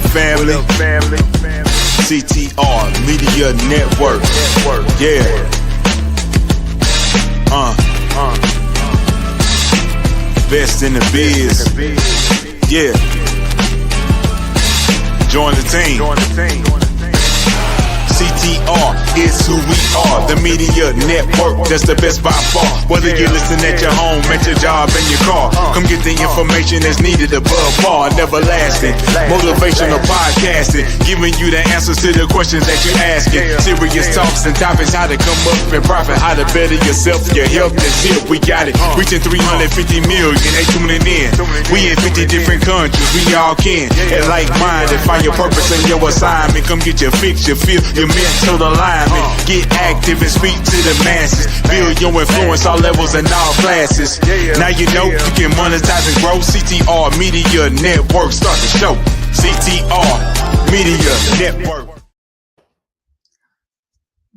family? CTR Media Network. Yeah. Best in the biz. Yeah. Join the team. CTR is who we are. The media network, that's the best by far. Whether you listen at your home, at your job, in your car, come get the information that's needed above par. Never lasting, motivational podcasting, giving you the answers to the questions that you're asking. Serious talks and topics, how to come up and profit, how to better yourself, your health and zip. We got it, reaching 350 million, they tuning in. We in 50 different countries, we all can. And like-minded, find your purpose and your assignment. Come get your fix, your feel, your mental alignment. Get active and speak to the masses. Build your influence all levels and all classes. Now you know you can monetize and grow. CTR Media Network. Start the show. CTR Media Network.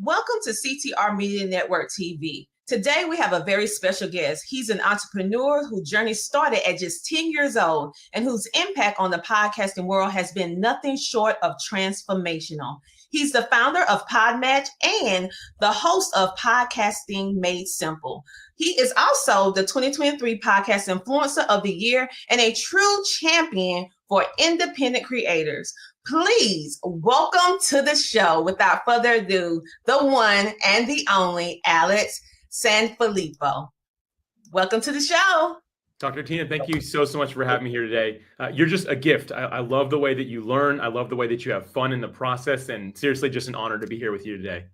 Welcome to CTR Media Network TV. Today we have a very special guest. He's an entrepreneur whose journey started at just 10 years old and whose impact on the podcasting world has been nothing short of transformational. He's the founder of Podmatch and the host of Podcasting Made Simple. He is also the 2023 Podcast Influencer of the Year and a true champion for independent creators. Please welcome to the show, without further ado, the one and the only Alex Sanfilippo. Welcome to the show. Dr. Tina, thank you so much for having me here today. You're just a gift. I love the way that you learn. I love the way that you have fun in the process, and seriously, just an honor to be here with you today.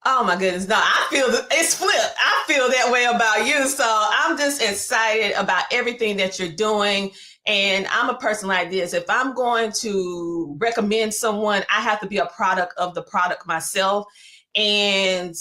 Oh my goodness. No, I feel it's flipped. I feel that way about you. So I'm just excited about everything that you're doing. And I'm a person like this. If I'm going to recommend someone, I have to be a product of the product myself. And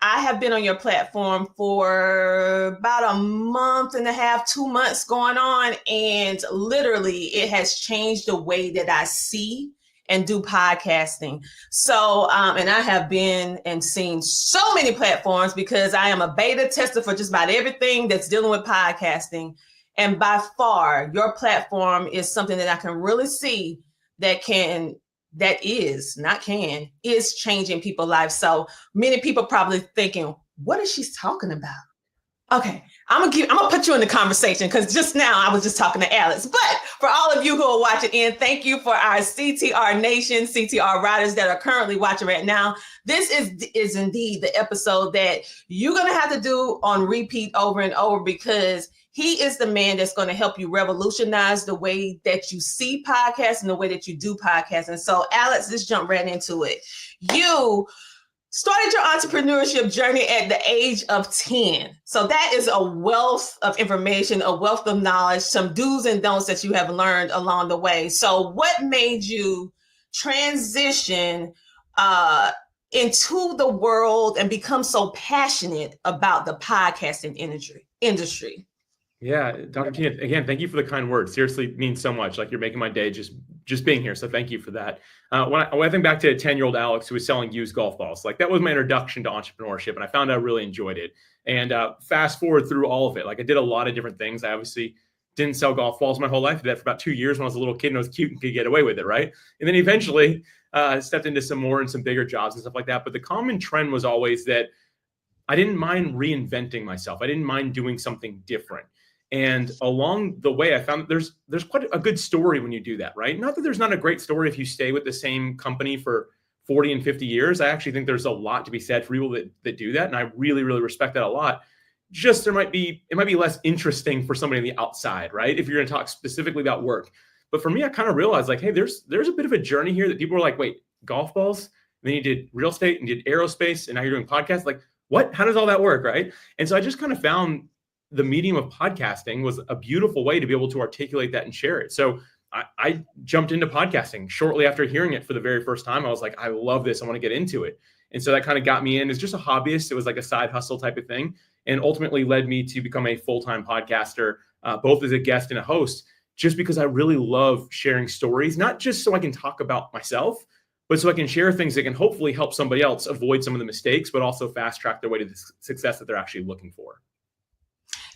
I have been on your platform for about a month and a half, 2 months going on. And literally it has changed the way that I see and do podcasting. So, and I have been and seen so many platforms because I am a beta tester for just about everything that's dealing with podcasting. And by far, your platform is something that I can really see is changing people's lives. So many people probably thinking, what is she talking about? Okay, I'm gonna put you in the conversation because just now I was just talking to Alex. But for all of you who are watching in, thank you for our CTR Nation, CTR riders that are currently watching right now. This is indeed the episode that you're gonna have to do on repeat over and over because he is the man that's going to help you revolutionize the way that you see podcasts and the way that you do podcasts. And so, Alex, let's jump right into it. You started your entrepreneurship journey at the age of 10. So that is a wealth of information, a wealth of knowledge, some do's and don'ts that you have learned along the way. So what made you transition into the world and become so passionate about the podcasting industry? Yeah, Dr. Tina, again, thank you for the kind words. Seriously, it means so much. Like you're making my day just being here. So thank you for that. When I think back to 10-year-old Alex who was selling used golf balls, like that was my introduction to entrepreneurship. And I found I really enjoyed it. And fast forward through all of it, like I did a lot of different things. I obviously didn't sell golf balls my whole life. I did that for about 2 years when I was a little kid and I was cute and could get away with it, right? And then eventually stepped into some more and some bigger jobs and stuff like that. But the common trend was always that I didn't mind reinventing myself. I didn't mind doing something different. And along the way, I found that there's quite a good story when you do that, right? Not that there's not a great story if you stay with the same company for 40 and 50 years. I actually think there's a lot to be said for people that do that. And I really, really respect that a lot. Just it might be less interesting for somebody on the outside, right? If you're going to talk specifically about work. But for me, I kind of realized like, hey, there's a bit of a journey here that people are like, wait, golf balls? And then you did real estate and did aerospace and now you're doing podcasts. Like, what? How does all that work, right? And so I just kind of found the medium of podcasting was a beautiful way to be able to articulate that and share it. So I jumped into podcasting shortly after hearing it for the very first time. I was like, I love this. I want to get into it. And so that kind of got me in as just a hobbyist. It was like a side hustle type of thing and ultimately led me to become a full-time podcaster, both as a guest and a host, just because I really love sharing stories, not just so I can talk about myself, but so I can share things that can hopefully help somebody else avoid some of the mistakes, but also fast track their way to the success that they're actually looking for.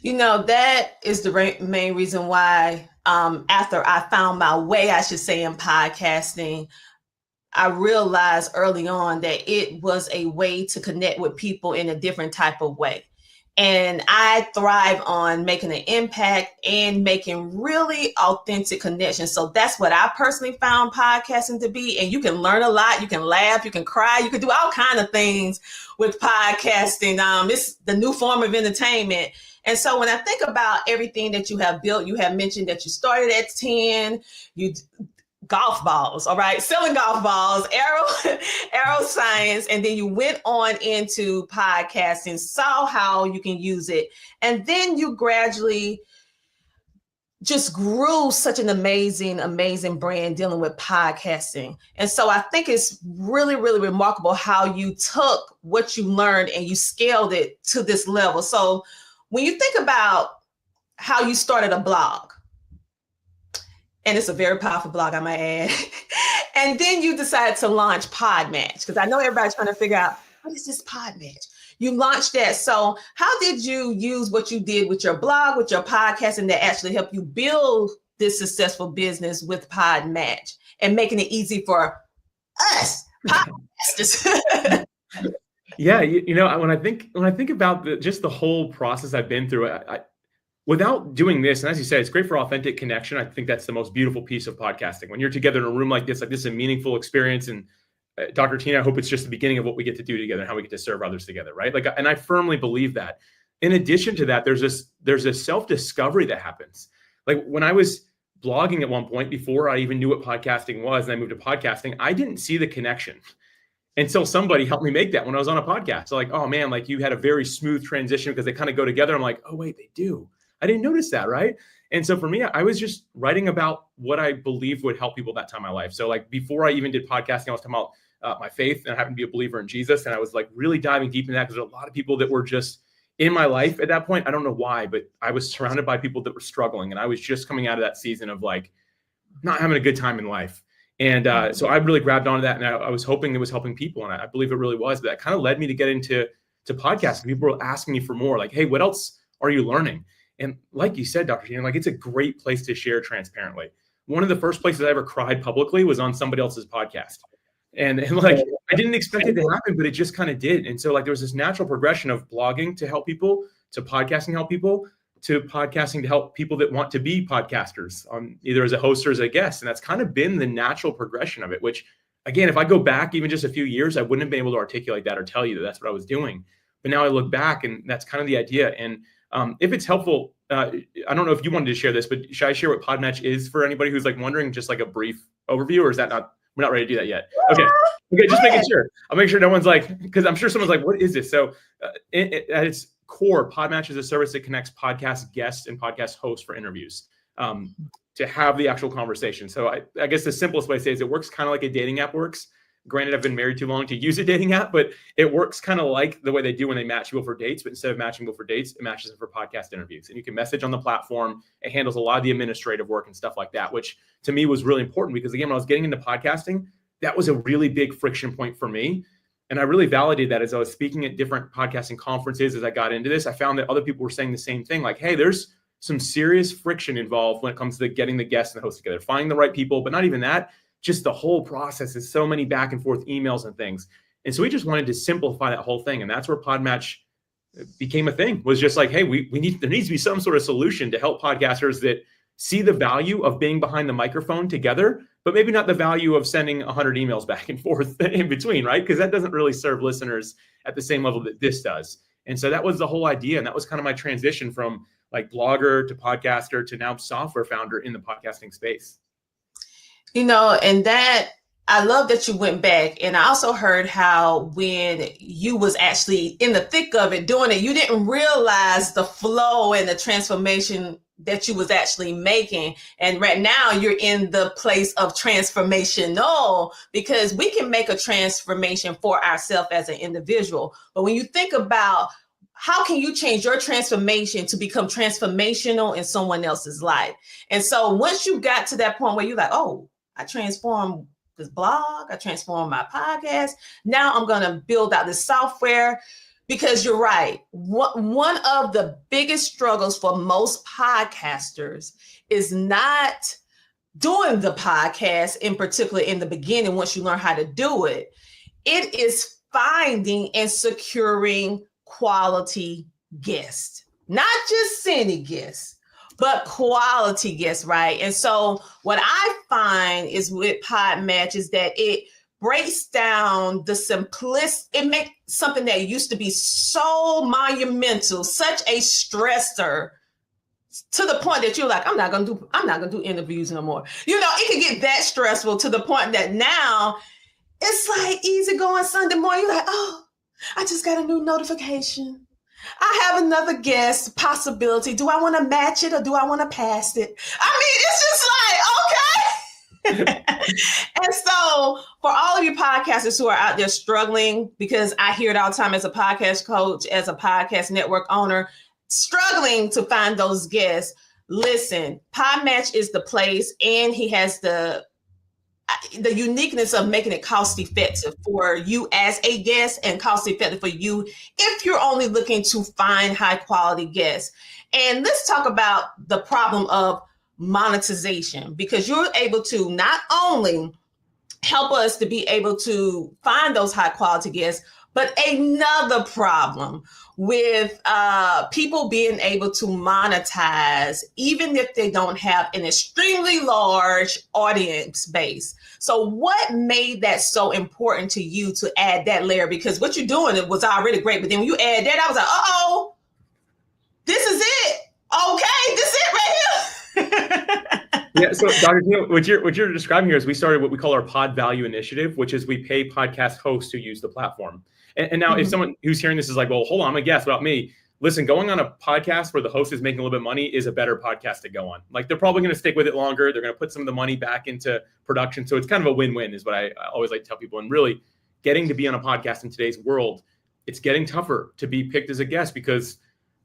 That is the main reason why after I found my way, I should say, in podcasting, I realized early on that it was a way to connect with people in a different type of way. And I thrive on making an impact and making really authentic connections. So that's what I personally found podcasting to be. And you can learn a lot. You can laugh. You can cry. You can do all kinds of things with podcasting. It's the new form of entertainment. And so when I think about everything that you have built, you have mentioned that you started at 10, golf balls, all right, selling golf balls, arrow science, and then you went on into podcasting, saw how you can use it, and then you gradually just grew such an amazing brand dealing with podcasting. And so I think it's really, really remarkable how you took what you learned and you scaled it to this level. So when you think about how you started a blog, and it's a very powerful blog, I might add. And then you decided to launch Podmatch, because I know everybody's trying to figure out, what is this Podmatch? You launched that. So how did you use what you did with your blog, with your podcasting, that actually helped you build this successful business with Podmatch and making it easy for us podcasters? Yeah, when I think about just the whole process I've been through, without doing this, and as you said, it's great for authentic connection. I think that's the most beautiful piece of podcasting. When you're together in a room like this is a meaningful experience. And Dr. Tina, I hope it's just the beginning of what we get to do together and how we get to serve others together, right? And I firmly believe that. In addition to that, there's a self-discovery that happens. Like when I was blogging at one point, before I even knew what podcasting was, and I moved to podcasting, I didn't see the connection until somebody helped me make that when I was on a podcast. So like, oh man, like you had a very smooth transition because they kind of go together. I'm like, oh wait, they do. I didn't notice that, right? And so for me, I was just writing about what I believed would help people that time in my life. So like before I even did podcasting, I was talking about my faith, and I happened to be a believer in Jesus. And I was like really diving deep into that because there's a lot of people that were just in my life at that point. I don't know why, but I was surrounded by people that were struggling. And I was just coming out of that season of like not having a good time in life. And so I really grabbed onto that, and I was hoping it was helping people. And I believe it really was. But that kind of led me to get into podcasting. People were asking me for more, like, hey, what else are you learning? And like you said, Dr. Tina, like it's a great place to share transparently. One of the first places I ever cried publicly was on somebody else's podcast. And like, I didn't expect it to happen, but it just kind of did. And so like, there was this natural progression of blogging to help people, to podcasting to help people, to podcasting to help people that want to be podcasters, either as a host or as a guest. And that's kind of been the natural progression of it, which again, if I go back even just a few years, I wouldn't have been able to articulate that or tell you that that's what I was doing. But now I look back, and that's kind of the idea. And if it's helpful, I don't know if you wanted to share this, but should I share what Podmatch is for anybody who's like wondering, just like a brief overview, or is that not, we're not ready to do that yet? Okay, just making sure. I'll make sure no one's like, because I'm sure someone's like, what is this? So at its core, Podmatch is a service that connects podcast guests and podcast hosts for interviews to have the actual conversation. So I guess the simplest way to say is it works kind of like a dating app works. Granted, I've been married too long to use a dating app, but it works kind of like the way they do when they match people for dates, but instead of matching people for dates, it matches them for podcast interviews. And you can message on the platform. It handles a lot of the administrative work and stuff like that, which to me was really important because again, when I was getting into podcasting, that was a really big friction point for me. And I really validated that as I was speaking at different podcasting conferences. As I got into this, I found that other people were saying the same thing. Like, hey, there's some serious friction involved when it comes to getting the guests and the hosts together, finding the right people, but not even that. Just the whole process is so many back and forth emails and things. And so we just wanted to simplify that whole thing. And that's where Podmatch became a thing, was just like, hey, there needs to be some sort of solution to help podcasters that see the value of being behind the microphone together, but maybe not the value of sending 100 emails back and forth in between, right? Because that doesn't really serve listeners at the same level that this does. And so that was the whole idea. And that was kind of my transition from like blogger to podcaster to now software founder in the podcasting space. And that, I love that you went back. And I also heard how when you was actually in the thick of it, doing it, you didn't realize the flow and the transformation that you was actually making. And right now you're in the place of transformational, because we can make a transformation for ourselves as an individual. But when you think about how can you change your transformation to become transformational in someone else's life? And so once you got to that point where you're like, oh, I transformed this blog, I transformed my podcast. Now I'm going to build out this software Because you're right. One of the biggest struggles for most podcasters is not doing the podcast, in particular in the beginning, once you learn how to do it. It is finding and securing quality guests, not just any guests, but quality guests, right? And so what I find is with Podmatch is that it breaks down the simplicity. It makes something that used to be so monumental, such a stressor, to the point that you're like, I'm not gonna do interviews no more. You know, it can get that stressful to the point that now it's like easy going Sunday morning. You're like, oh, I just got a new notification. I have another guest possibility. Do I want to match it or do I want to pass it? I mean, it's just like, okay. And so for all of you podcasters who are out there struggling, because I hear it all the time as a podcast coach, as a podcast network owner, struggling to find those guests, listen, Podmatch is the place, and he has the uniqueness of making it cost effective for you as a guest and cost effective for you if you're only looking to find high quality guests. And let's talk about the problem of monetization, because you're able to not only help us to be able to find those high quality guests, but another problem with people being able to monetize, even if they don't have an extremely large audience base. So what made that so important to you to add that layer? Because what you're doing, it was already great, but then when you add that, I was like, uh-oh, this is it. Okay, this is it right here. Yeah, so Dr. Tino, what you're describing here is we started what we call our Pod Value Initiative, which is we pay podcast hosts who use the platform. And now if someone who's hearing this is like, well, hold on, I'm a guest about me. Listen, going on a podcast where the host is making a little bit of money is a better podcast to go on. Like, they're probably going to stick with it longer. They're going to put some of the money back into production. So it's kind of a win-win is what I always like to tell people. And really getting to be on a podcast in today's world, it's getting tougher to be picked as a guest, because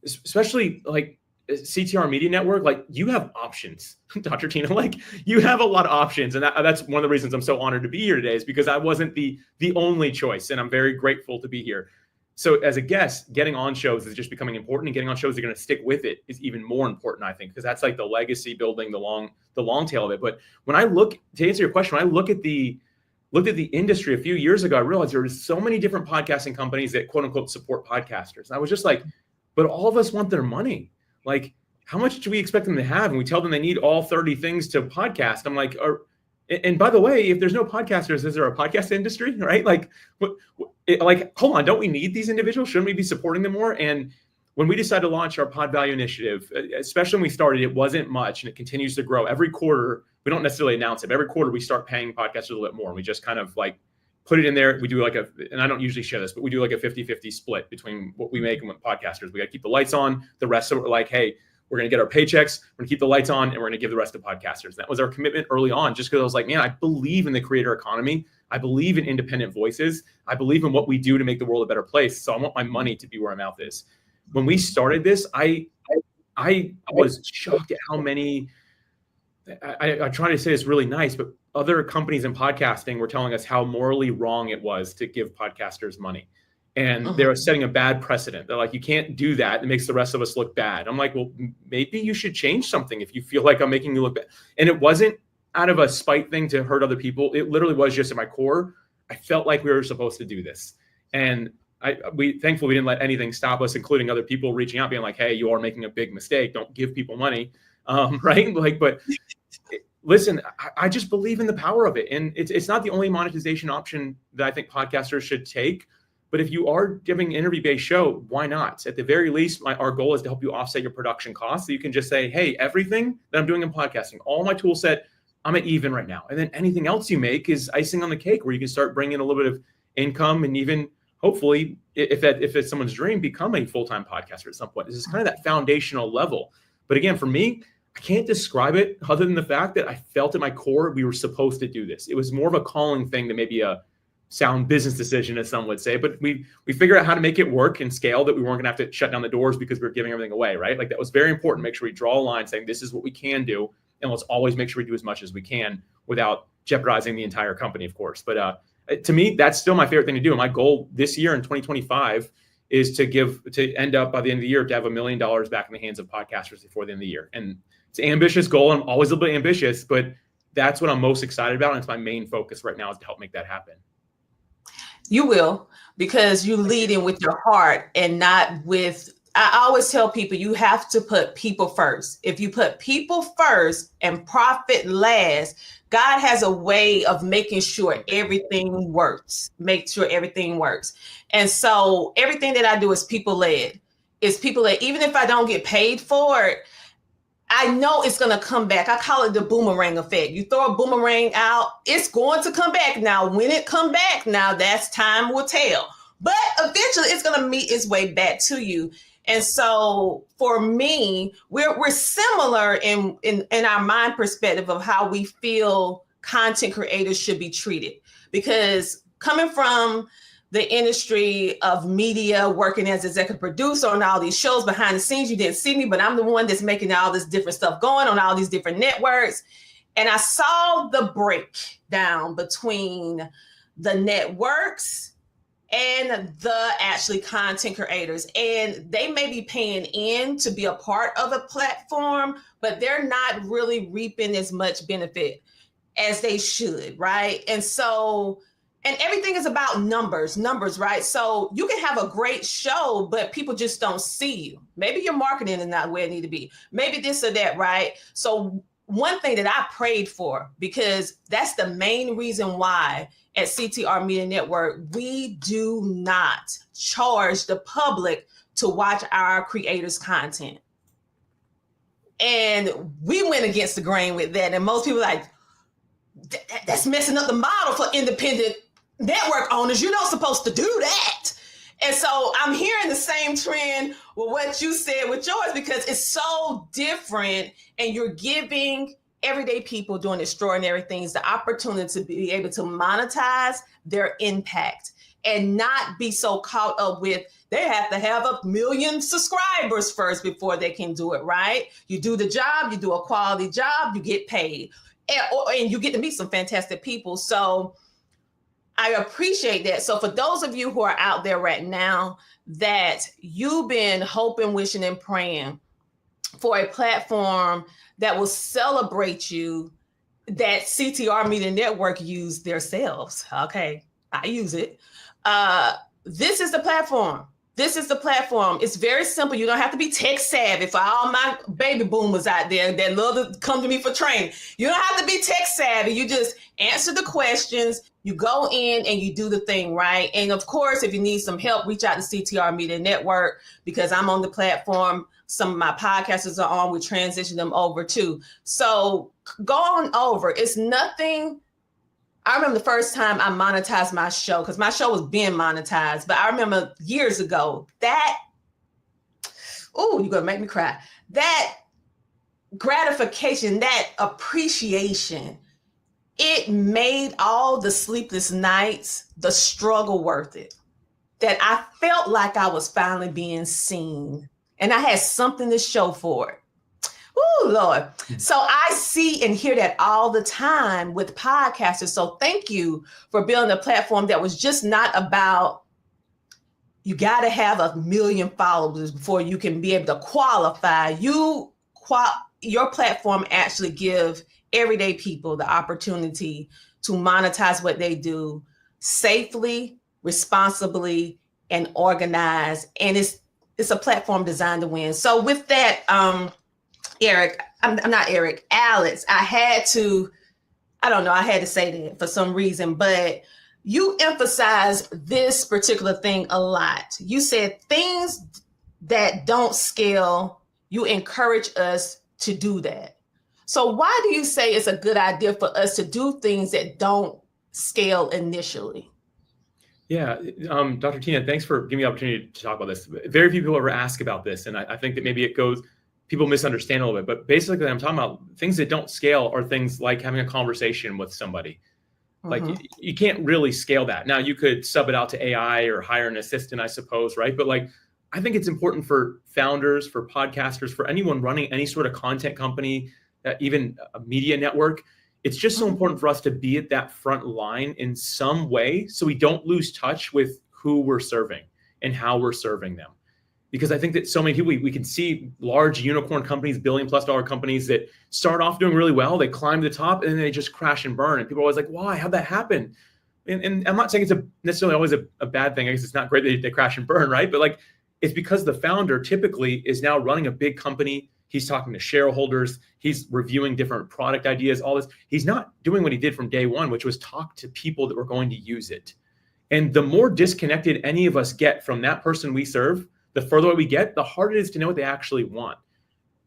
especially like CTR Media Network, like, you have options, Dr. Tino, like, you have a lot of options. And that's one of the reasons I'm so honored to be here today, is because I wasn't the only choice. And I'm very grateful to be here. So as a guest, getting on shows is just becoming important, and getting on shows that are going to stick with it is even more important, I think, because that's like the legacy building, the long tail of it. But when I look, to answer your question, when I looked at the industry a few years ago, I realized there were so many different podcasting companies that quote unquote support podcasters. And I was just like, but all of us want their money. Like, how much do we expect them to have? And we tell them they need all 30 things to podcast. I'm like, and by the way, if there's no podcasters, is there a podcast industry, right? Like, hold on, don't we need these individuals? Shouldn't we be supporting them more? And when we decided to launch our Pod Value Initiative, especially when we started, it wasn't much, and it continues to grow. Every quarter, we don't necessarily announce it, but every quarter we start paying podcasters a little bit more. And we just kind of like put it in there. We do like and I don't usually share this, but we do like a 50-50 split between what we make and what podcasters. We got to keep the lights on. The rest of it, we're like, hey, we're going to get our paychecks. We're going to keep the lights on, and we're going to give the rest to podcasters. That was our commitment early on, just because I was like, man, I believe in the creator economy. I believe in independent voices. I believe in what we do to make the world a better place. So I want my money to be where my mouth is. When we started this, I was shocked at how many, I try to say this really nice, but other companies in podcasting were telling us how morally wrong it was to give podcasters money. And they're setting a bad precedent. They're like, you can't do that. It makes the rest of us look bad. I'm like, well, maybe you should change something if you feel like I'm making you look bad. And it wasn't out of a spite thing to hurt other people. It literally was just at my core. I felt like we were supposed to do this. And thankfully we didn't let anything stop us, including other people reaching out, being like, hey, you are making a big mistake. Don't give people money. Right. Like, but listen, I just believe in the power of it. And it's not the only monetization option that I think podcasters should take. But if you are giving an interview-based show, why not? At the very least, our goal is to help you offset your production costs. So you can just say, hey, everything that I'm doing in podcasting, all my tool set, I'm at even right now. And then anything else you make is icing on the cake, where you can start bringing in a little bit of income, and even hopefully, if it's someone's dream, become a full-time podcaster at some point. This is kind of that foundational level. But again, for me, I can't describe it other than the fact that I felt at my core we were supposed to do this. It was more of a calling thing than maybe a sound business decision, as some would say. But we figured out how to make it work and scale, that we weren't going to have to shut down the doors because we were giving everything away, right? Like, that was very important. Make sure we draw a line saying this is what we can do, and let's always make sure we do as much as we can without jeopardizing the entire company, of course. But to me, that's still my favorite thing to do. And my goal this year in 2025 is to end up by the end of the year to have $1 million back in the hands of podcasters before the end of the year. And it's an ambitious goal. I'm always a little bit ambitious, but that's what I'm most excited about. And it's my main focus right now is to help make that happen. You will, because you lead in with your heart and not with, I always tell people you have to put people first. If you put people first and profit last, God has a way of making sure everything works, make sure everything works. And so everything that I do is people led. It's people led. Even if I don't get paid for it, I know it's going to come back. I call it the boomerang effect. You throw a boomerang out, it's going to come back. Now, when it come back, now that's time will tell. But eventually it's going to meet its way back to you. And so for me, we're similar in our mind perspective of how we feel content creators should be treated. Because coming from the industry of media, working as executive producer on all these shows behind the scenes, you didn't see me, but I'm the one that's making all this different stuff going on all these different networks. And I saw the breakdown between the networks and the actually content creators. And they may be paying in to be a part of a platform, but they're not really reaping as much benefit as they should, right? And so, and everything is about numbers, right? So you can have a great show, but people just don't see you. Maybe your marketing is not where it need to be. Maybe this or that, right? So one thing that I prayed for, because that's the main reason why at CTR Media Network, we do not charge the public to watch our creators' content. And we went against the grain with that. And most people are like, that's messing up the model for independent network owners. You're not supposed to do that. And so I'm hearing the same trend with what you said with yours, because it's so different and you're giving everyday people doing extraordinary things the opportunity to be able to monetize their impact and not be so caught up with they have to have 1 million subscribers first before they can do it, right? You do the job, you do a quality job, you get paid, and you get to meet some fantastic people. So I appreciate that. So for those of you who are out there right now that you've been hoping, wishing, and praying for a platform that will celebrate you, that CTR Media Network use themselves. Okay, I use it. This is the platform. This is the platform. It's very simple. You don't have to be tech savvy. For all my baby boomers out there that love to come to me for training, you don't have to be tech savvy. You just answer the questions. You go in and you do the thing, right? And of course, if you need some help, reach out to CTR Media Network, because I'm on the platform. Some of my podcasters are on. We transition them over too. So go on over. It's nothing. I remember the first time I monetized my show, because my show was being monetized. But I remember years ago that, oh, you're going to make me cry. That gratification, that appreciation, it made all the sleepless nights, the struggle worth it. That I felt like I was finally being seen and I had something to show for it. Oh, Lord. So I see and hear that all the time with podcasters. So thank you for building a platform that was just not about, you got to have 1 million followers before you can be able to qualify. Your platform actually give everyday people the opportunity to monetize what they do safely, responsibly, and organized. And it's a platform designed to win. So with that, Alex, I had to say that for some reason, but you emphasize this particular thing a lot. You said things that don't scale, you encourage us to do that. So why do you say it's a good idea for us to do things that don't scale initially? Yeah, Dr. Tina, thanks for giving me the opportunity to talk about this. Very few people ever ask about this, and I think that maybe people misunderstand a little bit, but basically I'm talking about things that don't scale are things like having a conversation with somebody. Like you can't really scale that. Now you could sub it out to AI or hire an assistant, I suppose, right? But like, I think it's important for founders, for podcasters, for anyone running any sort of content company, even a media network. It's just so important for us to be at that front line in some way so we don't lose touch with who we're serving. and how we're serving them. Because I think that so many people, we can see large unicorn companies, $1 billion+ companies that start off doing really well, they climb to the top, and then they just crash and burn. And people are always like, why? How'd that happen? And I'm not saying it's necessarily always a bad thing. I guess it's not great that they crash and burn, right? But like, it's because the founder typically is now running a big company. He's talking to shareholders. He's reviewing different product ideas, all this. He's not doing what he did from day one, which was talk to people that were going to use it. And the more disconnected any of us get from that person we serve, the further away we get, the harder it is to know what they actually want.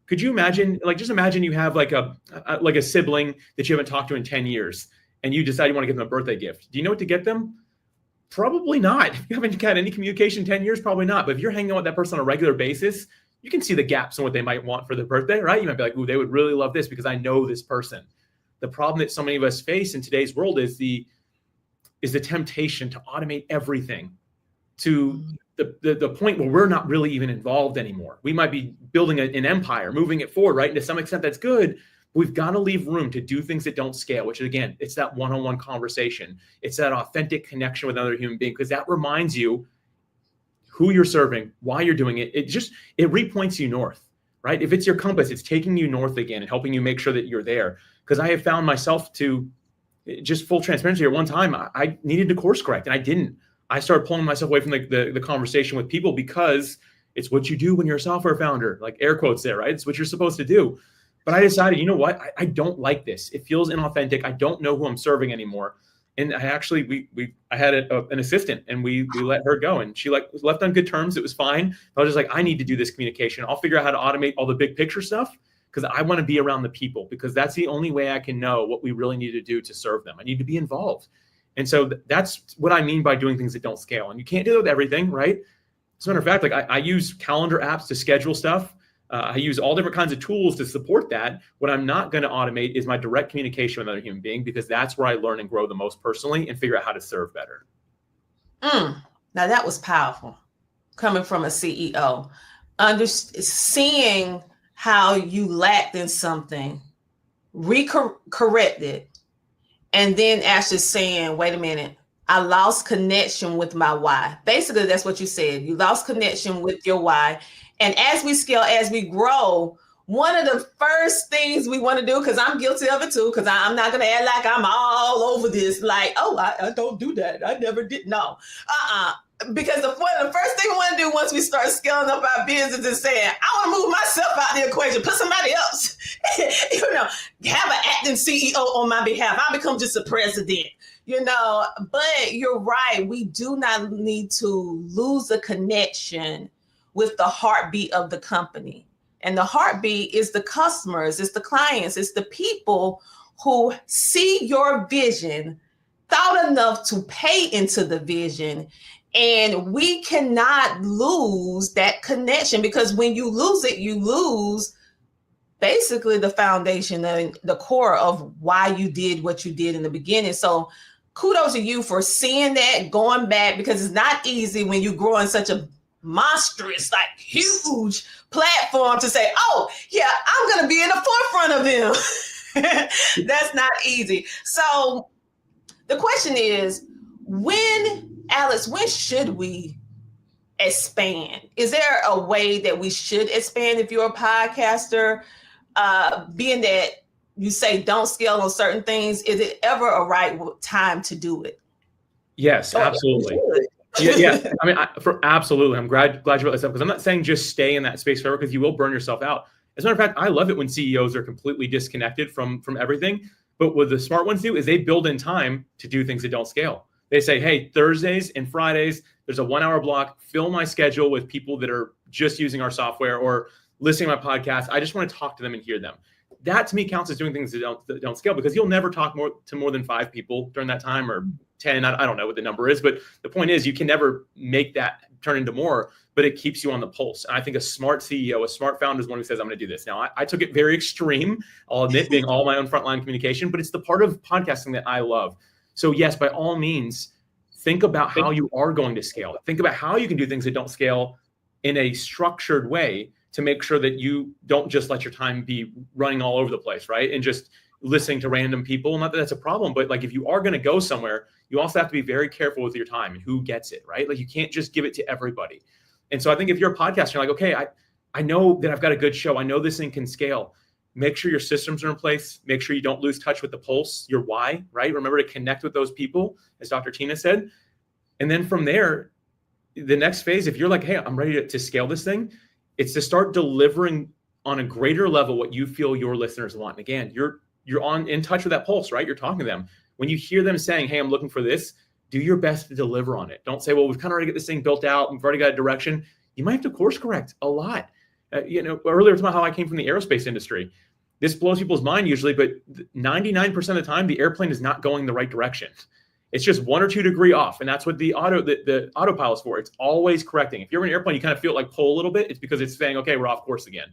Could you imagine, like, just imagine you have like a sibling that you haven't talked to in 10 years and you decide you want to give them a birthday gift. Do you know what to get them? Probably not. If you haven't had any communication in 10 years, probably not. But if you're hanging out with that person on a regular basis, you can see the gaps in what they might want for their birthday, right? You might be like, ooh, they would really love this because I know this person. The problem that so many of us face in today's world is the temptation to automate everything to the point where we're not really even involved anymore. We might be building an empire, moving it forward, right? And to some extent that's good. We've got to leave room to do things that don't scale, which again, it's that one-on-one conversation. It's that authentic connection with another human being, because that reminds you who you're serving, why you're doing it. It repoints you north, right? If it's your compass, it's taking you north again and helping you make sure that you're there. Because I have found myself to, just full transparency here, one time I needed to course correct and I didn't. I started pulling myself away from the conversation with people because it's what you do when you're a software founder, like air quotes there, right? It's what you're supposed to do. But I decided, you know what? I don't like this. It feels inauthentic. I don't know who I'm serving anymore. And I actually, I had an assistant and we let her go, and she was left on good terms. It was fine. I was just like, I need to do this communication. I'll figure out how to automate all the big picture stuff because I want to be around the people, because that's the only way I can know what we really need to do to serve them. I need to be involved. And so that's what I mean by doing things that don't scale. And you can't do it with everything, right? As a matter of fact, like I use calendar apps to schedule stuff. I use all different kinds of tools to support that. What I'm not going to automate is my direct communication with another human being, because that's where I learn and grow the most personally and figure out how to serve better. Now that was powerful, coming from a CEO. Seeing how you lacked in something, correct it, and then actually saying, wait a minute, I lost connection with my why. Basically, that's what you said. You lost connection with your why. And as we scale, as we grow, one of the first things we want to do, because I'm guilty of it too, because I'm not going to act like I'm all over this, like, oh, I don't do that. I never did. No. Because one of the first thing we want to do once we start scaling up our business is saying, I want to move myself out of the equation, put somebody else, have an acting CEO on my behalf. I'll become just a president, but you're right. We do not need to lose the connection with the heartbeat of the company. And the heartbeat is the customers, it's the clients, it's the people who see your vision, thought enough to pay into the vision. And we cannot lose that connection, because when you lose it, you lose basically the foundation and the core of why you did what you did in the beginning. So kudos to you for seeing that, going back, because it's not easy when you grow in such a monstrous, like huge platform to say, oh yeah, I'm going to be in the forefront of them. That's not easy. So the question is, Alex, when should we expand? Is there a way that we should expand if you're a podcaster? Being that you say don't scale on certain things, is it ever a right time to do it? Yes, absolutely. Yeah. I mean, absolutely. I'm glad you brought this up, because I'm not saying just stay in that space forever, because you will burn yourself out. As a matter of fact, I love it when CEOs are completely disconnected from everything. But what the smart ones do is they build in time to do things that don't scale. They say, hey, Thursdays and Fridays, there's a 1 hour block, fill my schedule with people that are just using our software or listening to my podcast. I just want to talk to them and hear them. That to me counts as doing things that don't scale, because you'll never talk to more than 5 people during that time, or 10. I don't know what the number is, but the point is you can never make that turn into more, but it keeps you on the pulse. And I think a smart CEO, a smart founder is one who says, I'm going to do this. Now, I took it very extreme, I'll admit, being all my own frontline communication, but it's the part of podcasting that I love. So yes, by all means, think about how you are going to scale. Think about how you can do things that don't scale in a structured way to make sure that you don't just let your time be running all over the place, right? And just listening to random people. Not that that's a problem, but like if you are going to go somewhere, you also have to be very careful with your time and who gets it, right? Like you can't just give it to everybody. And so I think if you're a podcaster, you're like, okay, I know that I've got a good show. I know this thing can scale. Make sure your systems are in place. Make sure you don't lose touch with the pulse, your why, right? Remember to connect with those people, as Dr. Tina said. And then from there, the next phase, if you're like, hey, I'm ready to scale this thing, it's to start delivering on a greater level what you feel your listeners want. And again, you're in touch with that pulse, right? You're talking to them. When you hear them saying, hey, I'm looking for this, do your best to deliver on it. Don't say, well, we've kind of already got this thing built out. We've already got a direction. You might have to course correct a lot. Earlier about how I came from the aerospace industry. This blows people's mind usually, but 99% of the time, the airplane is not going the right direction. It's just 1 or 2 degrees off. And that's what the autopilot's for. It's always correcting. If you're in an airplane, you kind of feel it like pull a little bit. It's because it's saying, okay, we're off course again.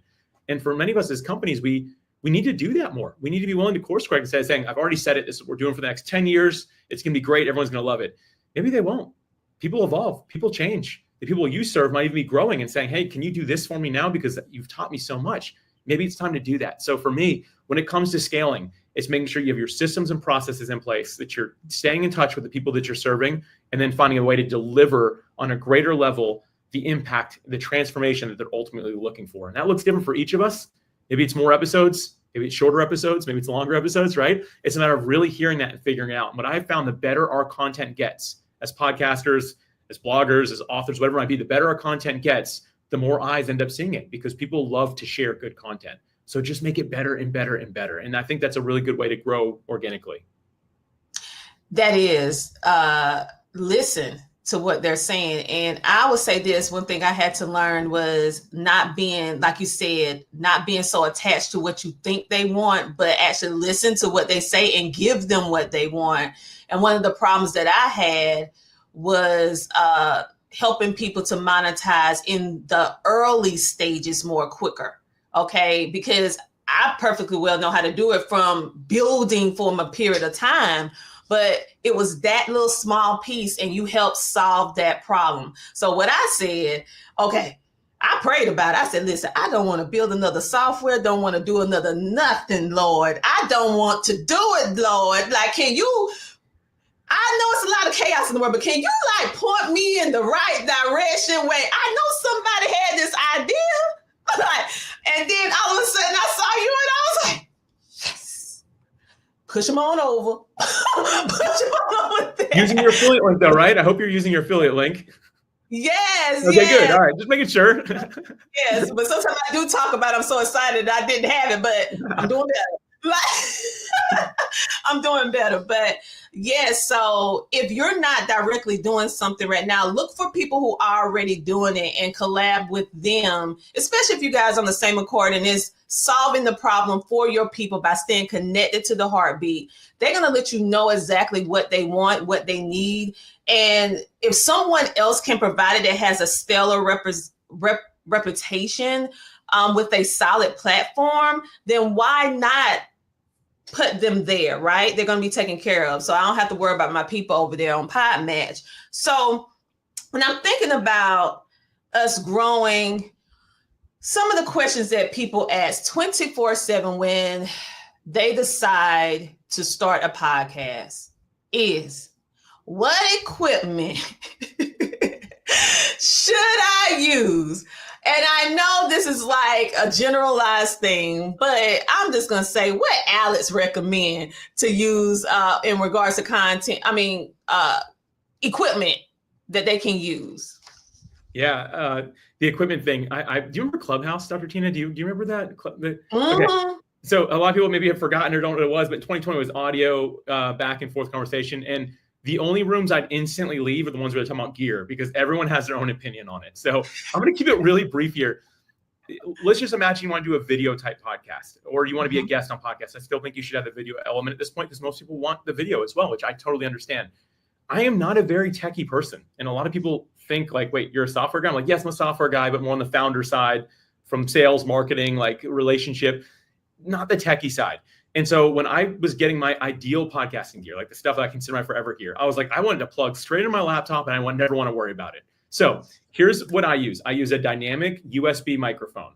And for many of us as companies, we need to do that more. We need to be willing to course correct instead of saying, I've already said it. This is what we're doing for the next 10 years. It's going to be great. Everyone's going to love it. Maybe they won't. People evolve. People change. The people you serve might even be growing and saying, hey, can you do this for me now? Because you've taught me so much. Maybe it's time to do that. So for me, when it comes to scaling, it's making sure you have your systems and processes in place, that you're staying in touch with the people that you're serving, and then finding a way to deliver on a greater level the impact, the transformation that they're ultimately looking for. And that looks different for each of us. Maybe it's more episodes, maybe it's shorter episodes, maybe it's longer episodes, right? It's a matter of really hearing that and figuring it out. And what I've found, the better our content gets as podcasters, as bloggers, as authors, whatever it might be, the better our content gets, the more eyes end up seeing it, because people love to share good content. So just make it better and better and better. And I think that's a really good way to grow organically. That is, listen to what they're saying. And I would say this, one thing I had to learn was not being, like you said, not being so attached to what you think they want, but actually listen to what they say and give them what they want. And one of the problems that I had was helping people to monetize in the early stages more quicker. Okay, because I perfectly well know how to do it from building for a period of time, but it was that little small piece and you helped solve that problem. So what I said, okay, I prayed about it. I said, listen, I don't want to build another software, don't want to do another nothing, Lord. I don't want to do it, Lord. Like, can you, I know it's a lot of chaos in the world, but can you like point me in the right direction? Wait, I know somebody had this idea. And then all of a sudden I saw you and I was like, yes, push them on over. Push them on over there. Using your affiliate link though, right? I hope you're using your affiliate link. Yes. Okay, yes. good. All right, just making sure. Yes, but sometimes I do talk about it. I'm so excited I didn't have it, but I'm doing better. I'm doing better. But yes, so if you're not directly doing something right now, look for people who are already doing it and collab with them, especially if you guys on the same accord and is solving the problem for your people by staying connected to the heartbeat. They're going to let you know exactly what they want, what they need. And if someone else can provide it that has a stellar reputation with a solid platform, then why not put them there, right? They're going to be taken care of. So I don't have to worry about my people over there on Podmatch. So when I'm thinking about us growing, some of the questions that people ask 24/7 when they decide to start a podcast is, what equipment should I use? And I know this is like a generalized thing, but I'm just going to say what Alex recommend to use in regards to content. Equipment that they can use. Yeah, the equipment thing. Do you remember Clubhouse, Dr. Tina? Do you remember that? Mm-hmm. Okay. So a lot of people maybe have forgotten or don't know what it was, but 2020 was audio back and forth conversation. And the only rooms I'd instantly leave are the ones where they're talking about gear, because everyone has their own opinion on it. So I'm going to keep it really brief here. Let's just imagine you want to do a video type podcast, or you want to be a guest on podcasts. I still think you should have the video element at this point, because most people want the video as well, which I totally understand. I am not a very techie person. And a lot of people think like, wait, you're a software guy? I'm like, yes, I'm a software guy, but more on the founder side, from sales, marketing, like relationship, not the techie side. And so when I was getting my ideal podcasting gear, like the stuff that I consider my forever gear, I was like, I wanted to plug straight in my laptop and I would never want to worry about it. So here's what I use. I use a dynamic USB microphone.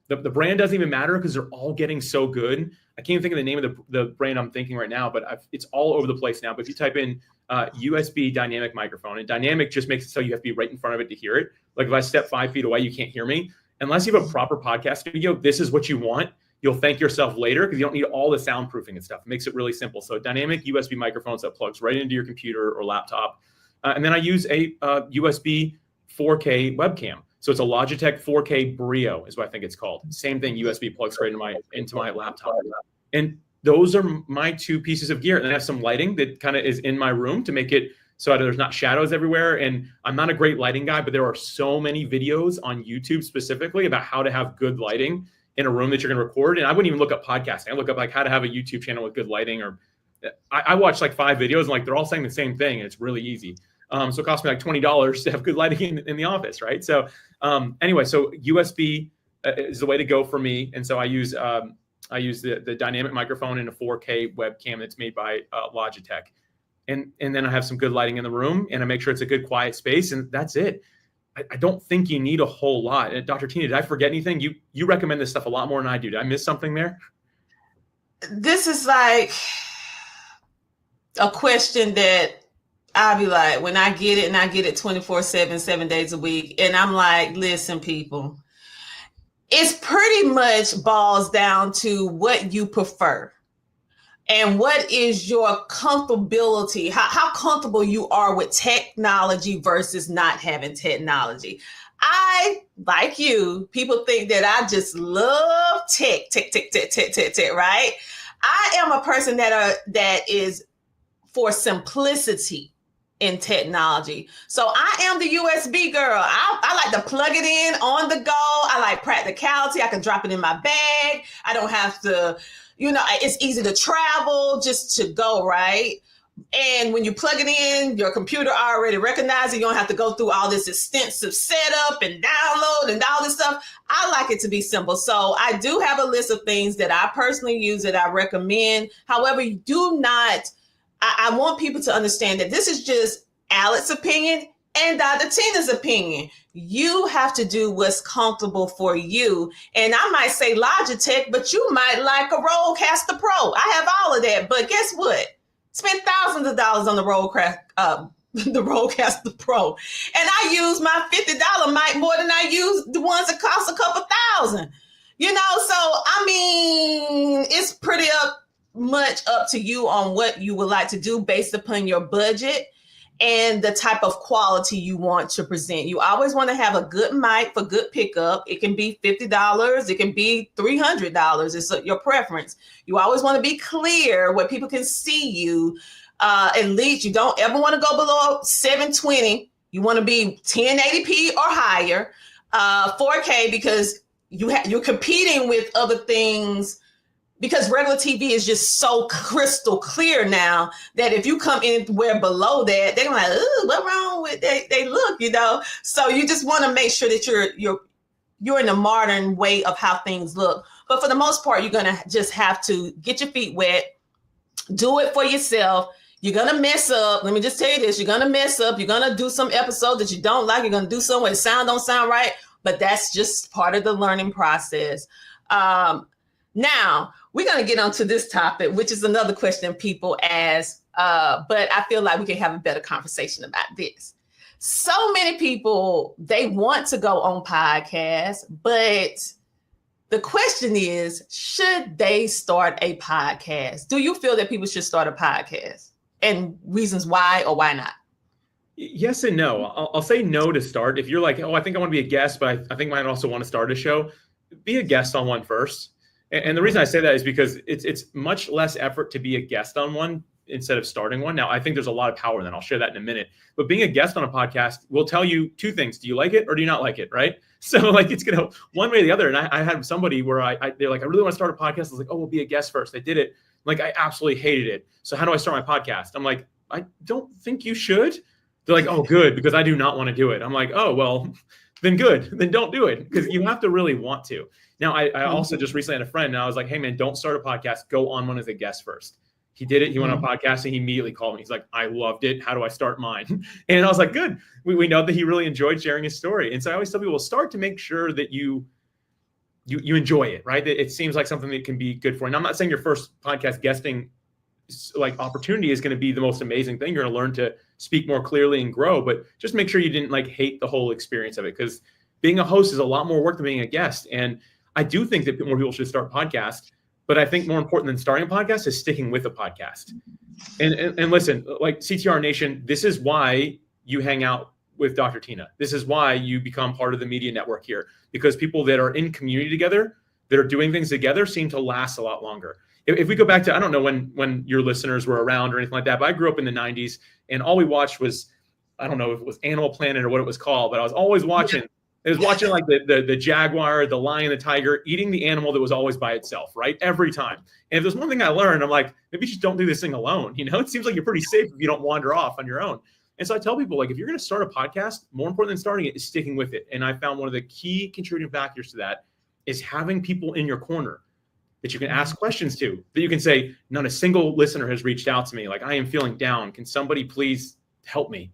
The brand doesn't even matter because they're all getting so good. I can't even think of the name of the brand I'm thinking right now, but it's all over the place now. But if you type in USB dynamic microphone, and dynamic just makes it so you have to be right in front of it to hear it. Like if I step 5 feet away, you can't hear me. Unless you have a proper podcast studio, this is what you want. You'll thank yourself later because you don't need all the soundproofing and stuff. It makes it really simple. So dynamic USB microphones that plugs right into your computer or laptop. And then I use a USB 4K webcam. So it's a Logitech 4K Brio is what I think it's called. Same thing, USB plugs right into my laptop. And those are my 2 pieces of gear. And I have some lighting that kind of is in my room to make it so there's not shadows everywhere. And I'm not a great lighting guy, but there are so many videos on YouTube specifically about how to have good lighting in a room that you're going to record. And I wouldn't even look up podcasting. I look up like how to have a YouTube channel with good lighting, or I watch like 5 videos and like they're all saying the same thing, and it's really easy. So it cost me like $20 to have good lighting in the office, right? So anyway, so USB is the way to go for me. And so I use the dynamic microphone and a 4K webcam that's made by Logitech. And then I have some good lighting in the room, and I make sure it's a good quiet space, and that's it. I don't think you need a whole lot. Dr. Tina, did I forget anything? You recommend this stuff a lot more than I do. Did I miss something there? This is like a question that I'll be like, when I get it, and I get it 24/7, 7 days a week. And I'm like, listen, people, it's pretty much boils down to what you prefer. And what is your comfortability? How comfortable you are with technology versus not having technology. I, like you, people think that I just love tech, right? I am a person that is for simplicity in technology. So I am the USB girl. I like to plug it in on the go. I like practicality. I can drop it in my bag. I don't have to, it's easy to travel just to go, right? And when you plug it in, your computer already recognizes it. You don't have to go through all this extensive setup and download and all this stuff. I like it to be simple. So I do have a list of things that I personally use that I recommend. However, you do not, I want people to understand that this is just Alex's opinion and Dr. Tina's opinion. You have to do what's comfortable for you. And I might say Logitech, but you might like a Rodecaster Pro. I have all of that, but guess what? Spent thousands of dollars on the Rodecaster Pro. And I use my $50 mic more than I use the ones that cost a couple thousand. So I mean, it's pretty much up to you on what you would like to do based upon your budget and the type of quality you want to present. You always want to have a good mic for good pickup. It can be $50. It can be $300. It's your preference. You always want to be clear where people can see you. At least you don't ever want to go below 720. You want to be 1080p or higher. 4K because you're competing with other things. Because regular TV is just so crystal clear now that if you come anywhere below that, they're like, "Ooh, what's wrong with they look?" So you just want to make sure that you're in the modern way of how things look. But for the most part, you're gonna just have to get your feet wet, do it for yourself. You're gonna mess up. Let me just tell you this: you're gonna mess up. You're gonna do some episode that you don't like. You're gonna do something where the sound don't sound right. But that's just part of the learning process. Now, we're going to get onto this topic, which is another question people ask, but I feel like we can have a better conversation about this. So many people, they want to go on podcasts, but the question is, should they start a podcast? Do you feel that people should start a podcast? And reasons why or why not? Yes and no. I'll say no to start. If you're like, oh, I think I want to be a guest, but I think I might also want to start a show, be a guest on one first. And the reason I say that is because it's much less effort to be a guest on one instead of starting one. Now, I think there's a lot of power in that. I'll share that in a minute. But being a guest on a podcast will tell you 2 things. Do you like it or do you not like it, right? So like it's going to one way or the other. And I had somebody where they're like, I really want to start a podcast. I was like, oh, we'll be a guest first. I did it. Like, I absolutely hated it. So how do I start my podcast? I'm like, I don't think you should. They're like, oh, good, because I do not want to do it. I'm like, oh, well, then good. Then don't do it because you have to really want to. Now, I also just recently had a friend and I was like, hey, man, don't start a podcast. Go on one as a guest first. He did it. He went on a podcast and he immediately called me. He's like, I loved it. How do I start mine? And I was like, good. We know that he really enjoyed sharing his story. And so I always tell people, start to make sure that you you enjoy it, right? It seems like something that can be good for you. And I'm not saying your first podcast guesting like opportunity is going to be the most amazing thing. You're going to learn to speak more clearly and grow, but just make sure you didn't like hate the whole experience of it, because being a host is a lot more work than being a guest. And I do think that more people should start podcasts, but I think more important than starting a podcast is sticking with a podcast. And listen, like CTR Nation, this is why you hang out with Dr. Tina. This is why you become part of the media network here, because people that are in community together, that are doing things together, seem to last a lot longer. If we go back to, I don't know when your listeners were around or anything like that, but I grew up in the 90s and all we watched was, I don't know if it was Animal Planet or what it was called, but I was always watching, like the jaguar, the lion, the tiger, eating the animal that was always by itself, right? Every time. And if there's one thing I learned, I'm like, maybe just don't do this thing alone. You know, it seems like you're pretty safe if you don't wander off on your own. And so I tell people, like, if you're going to start a podcast, more important than starting it is sticking with it. And I found one of the key contributing factors to that is having people in your corner that you can ask questions to, that you can say, not a single listener has reached out to me. Like, I am feeling down. Can somebody please help me?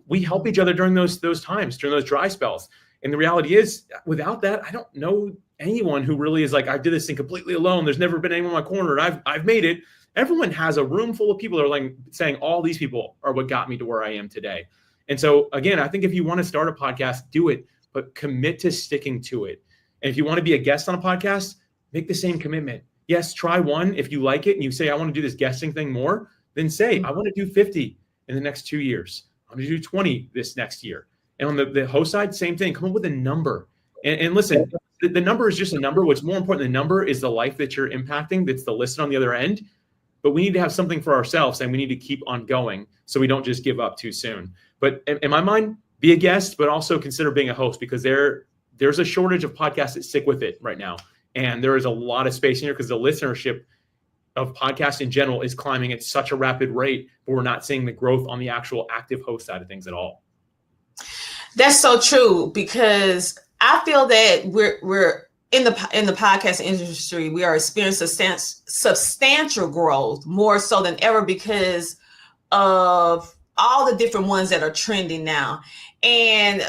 We help each other during those times, during those dry spells. And the reality is, without that, I don't know anyone who really is like, I did this thing completely alone. There's never been anyone in my corner. I've made it. Everyone has a room full of people that are like saying, all these people are what got me to where I am today. And so again, I think if you want to start a podcast, do it, but commit to sticking to it. And if you want to be a guest on a podcast, make the same commitment. Yes, try one. If you like it and you say, I want to do this guesting thing more, then say, I want to do 50 in the next 2 years. I'm going to do 20 this next year. And on the host side, same thing. Come up with a number. And listen, the number is just a number. What's more important than the number is the life that you're impacting. That's the listener on the other end. But we need to have something for ourselves, and we need to keep on going so we don't just give up too soon. But in my mind, be a guest, but also consider being a host, because there's a shortage of podcasts that stick with it right now. And there is a lot of space in here because the listenership of podcasts in general is climbing at such a rapid rate, but we're not seeing the growth on the actual active host side of things at all. That's so true, because I feel that we're in the podcast industry, we are experiencing substantial growth, more so than ever, because of all the different ones that are trending now. And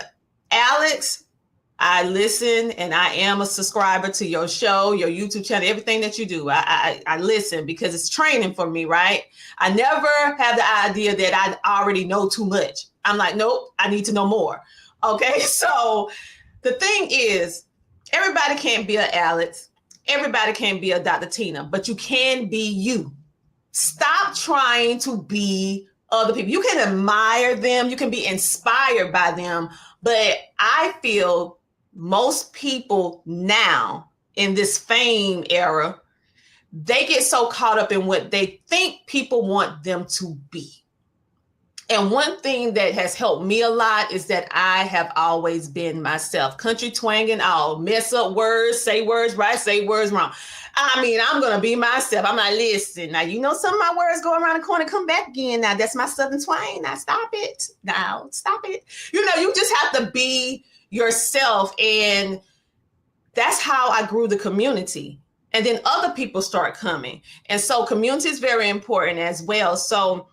Alex, I listen and I am a subscriber to your show, your YouTube channel, everything that you do. I listen because it's training for me, right? I never have the idea that I already know too much. I'm like, nope, I need to know more. Okay, so the thing is, everybody can't be an Alex. Everybody can't be a Dr. Tina, but you can be you. Stop trying to be other people. You can admire them. You can be inspired by them. But I feel most people now in this fame era, they get so caught up in what they think people want them to be. And one thing that has helped me a lot is that I have always been myself. Country twanging, I'll mess up words, say words right, say words wrong. I mean, I'm going to be myself. I'm like, listen, now, you know, some of my words go around the corner, come back again. Now, that's my Southern twang. Now, stop it. Now, stop it. You know, you just have to be yourself. And that's how I grew the community. And then other people start coming. And so community is very important as well. So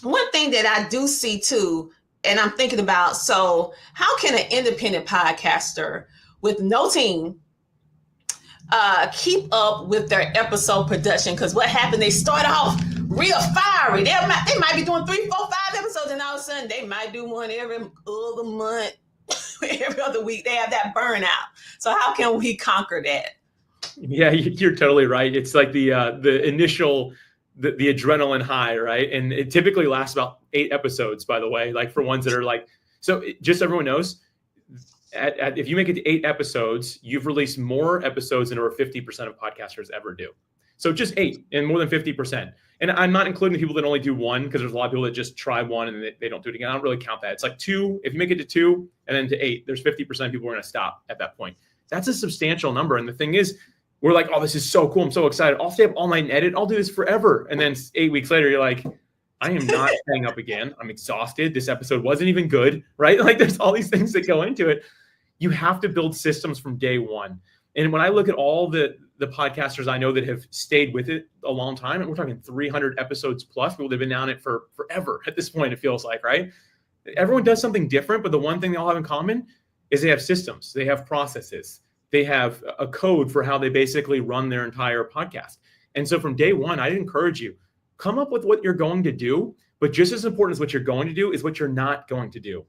one thing that I do see too, and I'm thinking about, so how can an independent podcaster with no team keep up with their episode production? Because what happened, they start off real fiery. They might be doing 3, 4, 5 episodes, and all of a sudden they might do one every other month, every other week. They have that burnout. So how can we conquer that? Yeah, you're totally right. It's like the initial the adrenaline high, right? And it typically lasts about 8 episodes, by the way, like for ones that are like, so just so everyone knows, if you make it to 8 episodes, you've released more episodes than over 50% of podcasters ever do. So just 8 and more than 50%. And I'm not including the people that only do 1, because there's a lot of people that just try 1 and they don't do it again. I don't really count that. It's like 2, if you make it to 2 and then to 8, there's 50% of people who are going to stop at that point. That's a substantial number. And the thing is, we're like, oh, this is so cool. I'm so excited. I'll stay up all night and edit. I'll do this forever. And then 8 weeks later, you're like, I am not staying up again. I'm exhausted. This episode wasn't even good, right? Like there's all these things that go into it. You have to build systems from day one. And when I look at all the podcasters I know that have stayed with it a long time, and we're talking 300 episodes plus, people that have been on it for forever at this point, it feels like, right? Everyone does something different, but the one thing they all have in common is they have systems. They have processes. They have a code for how they basically run their entire podcast. And so from day one, I'd encourage you, come up with what you're going to do, but just as important as what you're going to do is what you're not going to do.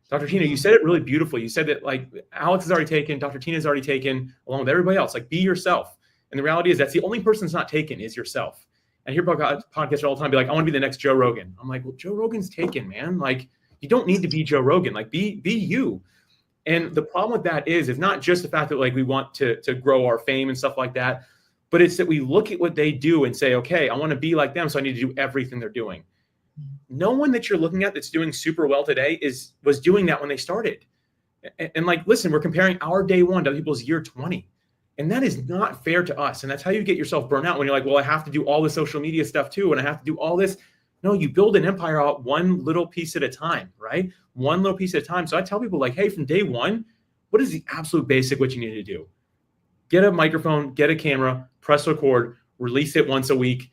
Dr. Tina, you said it really beautifully. You said that like Alex has already taken, Dr. Tina's already taken, along with everybody else, like be yourself. And the reality is that's the only person that's not taken is yourself. And I hear podcasts all the time be like, I want to be the next Joe Rogan. I'm like, well, Joe Rogan's taken, man. Like you don't need to be Joe Rogan, like be you. And the problem with that is not just the fact that like we want to grow our fame and stuff like that, but it's that we look at what they do and say, okay, I want to be like them, so I need to do everything they're doing. No one that you're looking at that's doing super well today was doing that when they started. And like, listen, we're comparing our day one to other people's year 20. And that is not fair to us. And that's how you get yourself burnt out when you're like, well, I have to do all the social media stuff too, and I have to do all this. No, you build an empire out one little piece at a time, right? One little piece at a time. So I tell people like, hey, from day one, what is the absolute basic what you need to do? Get a microphone, get a camera, press record, release it once a week.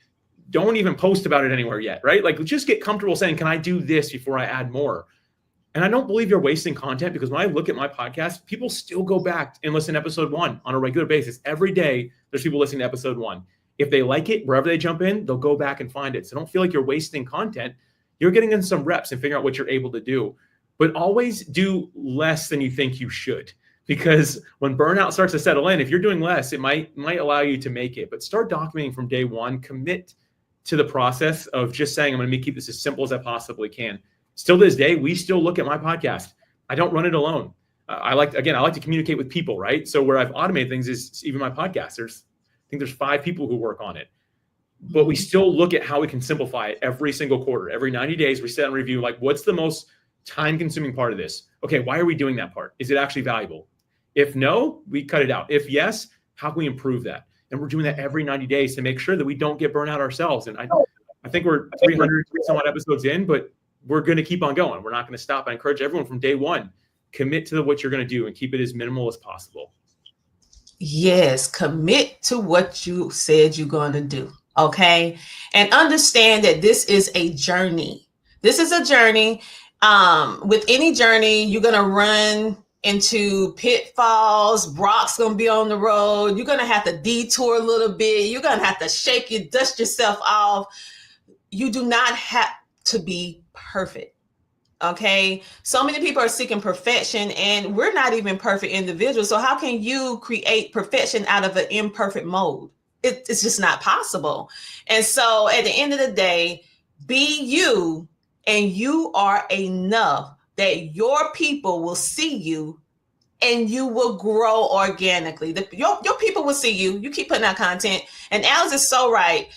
Don't even post about it anywhere yet, right? Like just get comfortable saying, can I do this before I add more? And I don't believe you're wasting content, because when I look at my podcast, people still go back and listen to episode 1 on a regular basis. Every day, there's people listening to episode 1. If they like it, wherever they jump in, they'll go back and find it. So don't feel like you're wasting content. You're getting in some reps and figuring out what you're able to do. But always do less than you think you should. Because when burnout starts to settle in, if you're doing less, it might allow you to make it. But start documenting from day one. Commit to the process of just saying, I'm going to keep this as simple as I possibly can. Still to this day, we still look at my podcast. I don't run it alone. I like to communicate with people, right? So where I've automated things is even my podcast. I think there's 5 people who work on it. But we still look at how we can simplify it every single quarter. Every 90 days, we sit and review, like, what's the most time-consuming part of this? Okay, why are we doing that part? Is it actually valuable? If no, we cut it out. If yes, how can we improve that? And we're doing that every 90 days to make sure that we don't get burned out ourselves. And I think we're 300 some odd episodes in, but we're going to keep on going. We're not going to stop. I encourage everyone from day one, commit to what you're going to do and keep it as minimal as possible. Yes, commit to what you said you're going to do. Okay. And understand that this is a journey. This is a journey. With any journey, you're going to run into pitfalls. Rock's going to be on the road. You're going to have to detour a little bit. You're going to have to dust yourself off. You do not have to be perfect. Okay. So many people are seeking perfection, and we're not even perfect individuals. So how can you create perfection out of an imperfect mode? It's just not possible. And so at the end of the day, be you, and you are enough that your people will see you and you will grow organically. Your people will see you. You keep putting out content. And Alex is so right.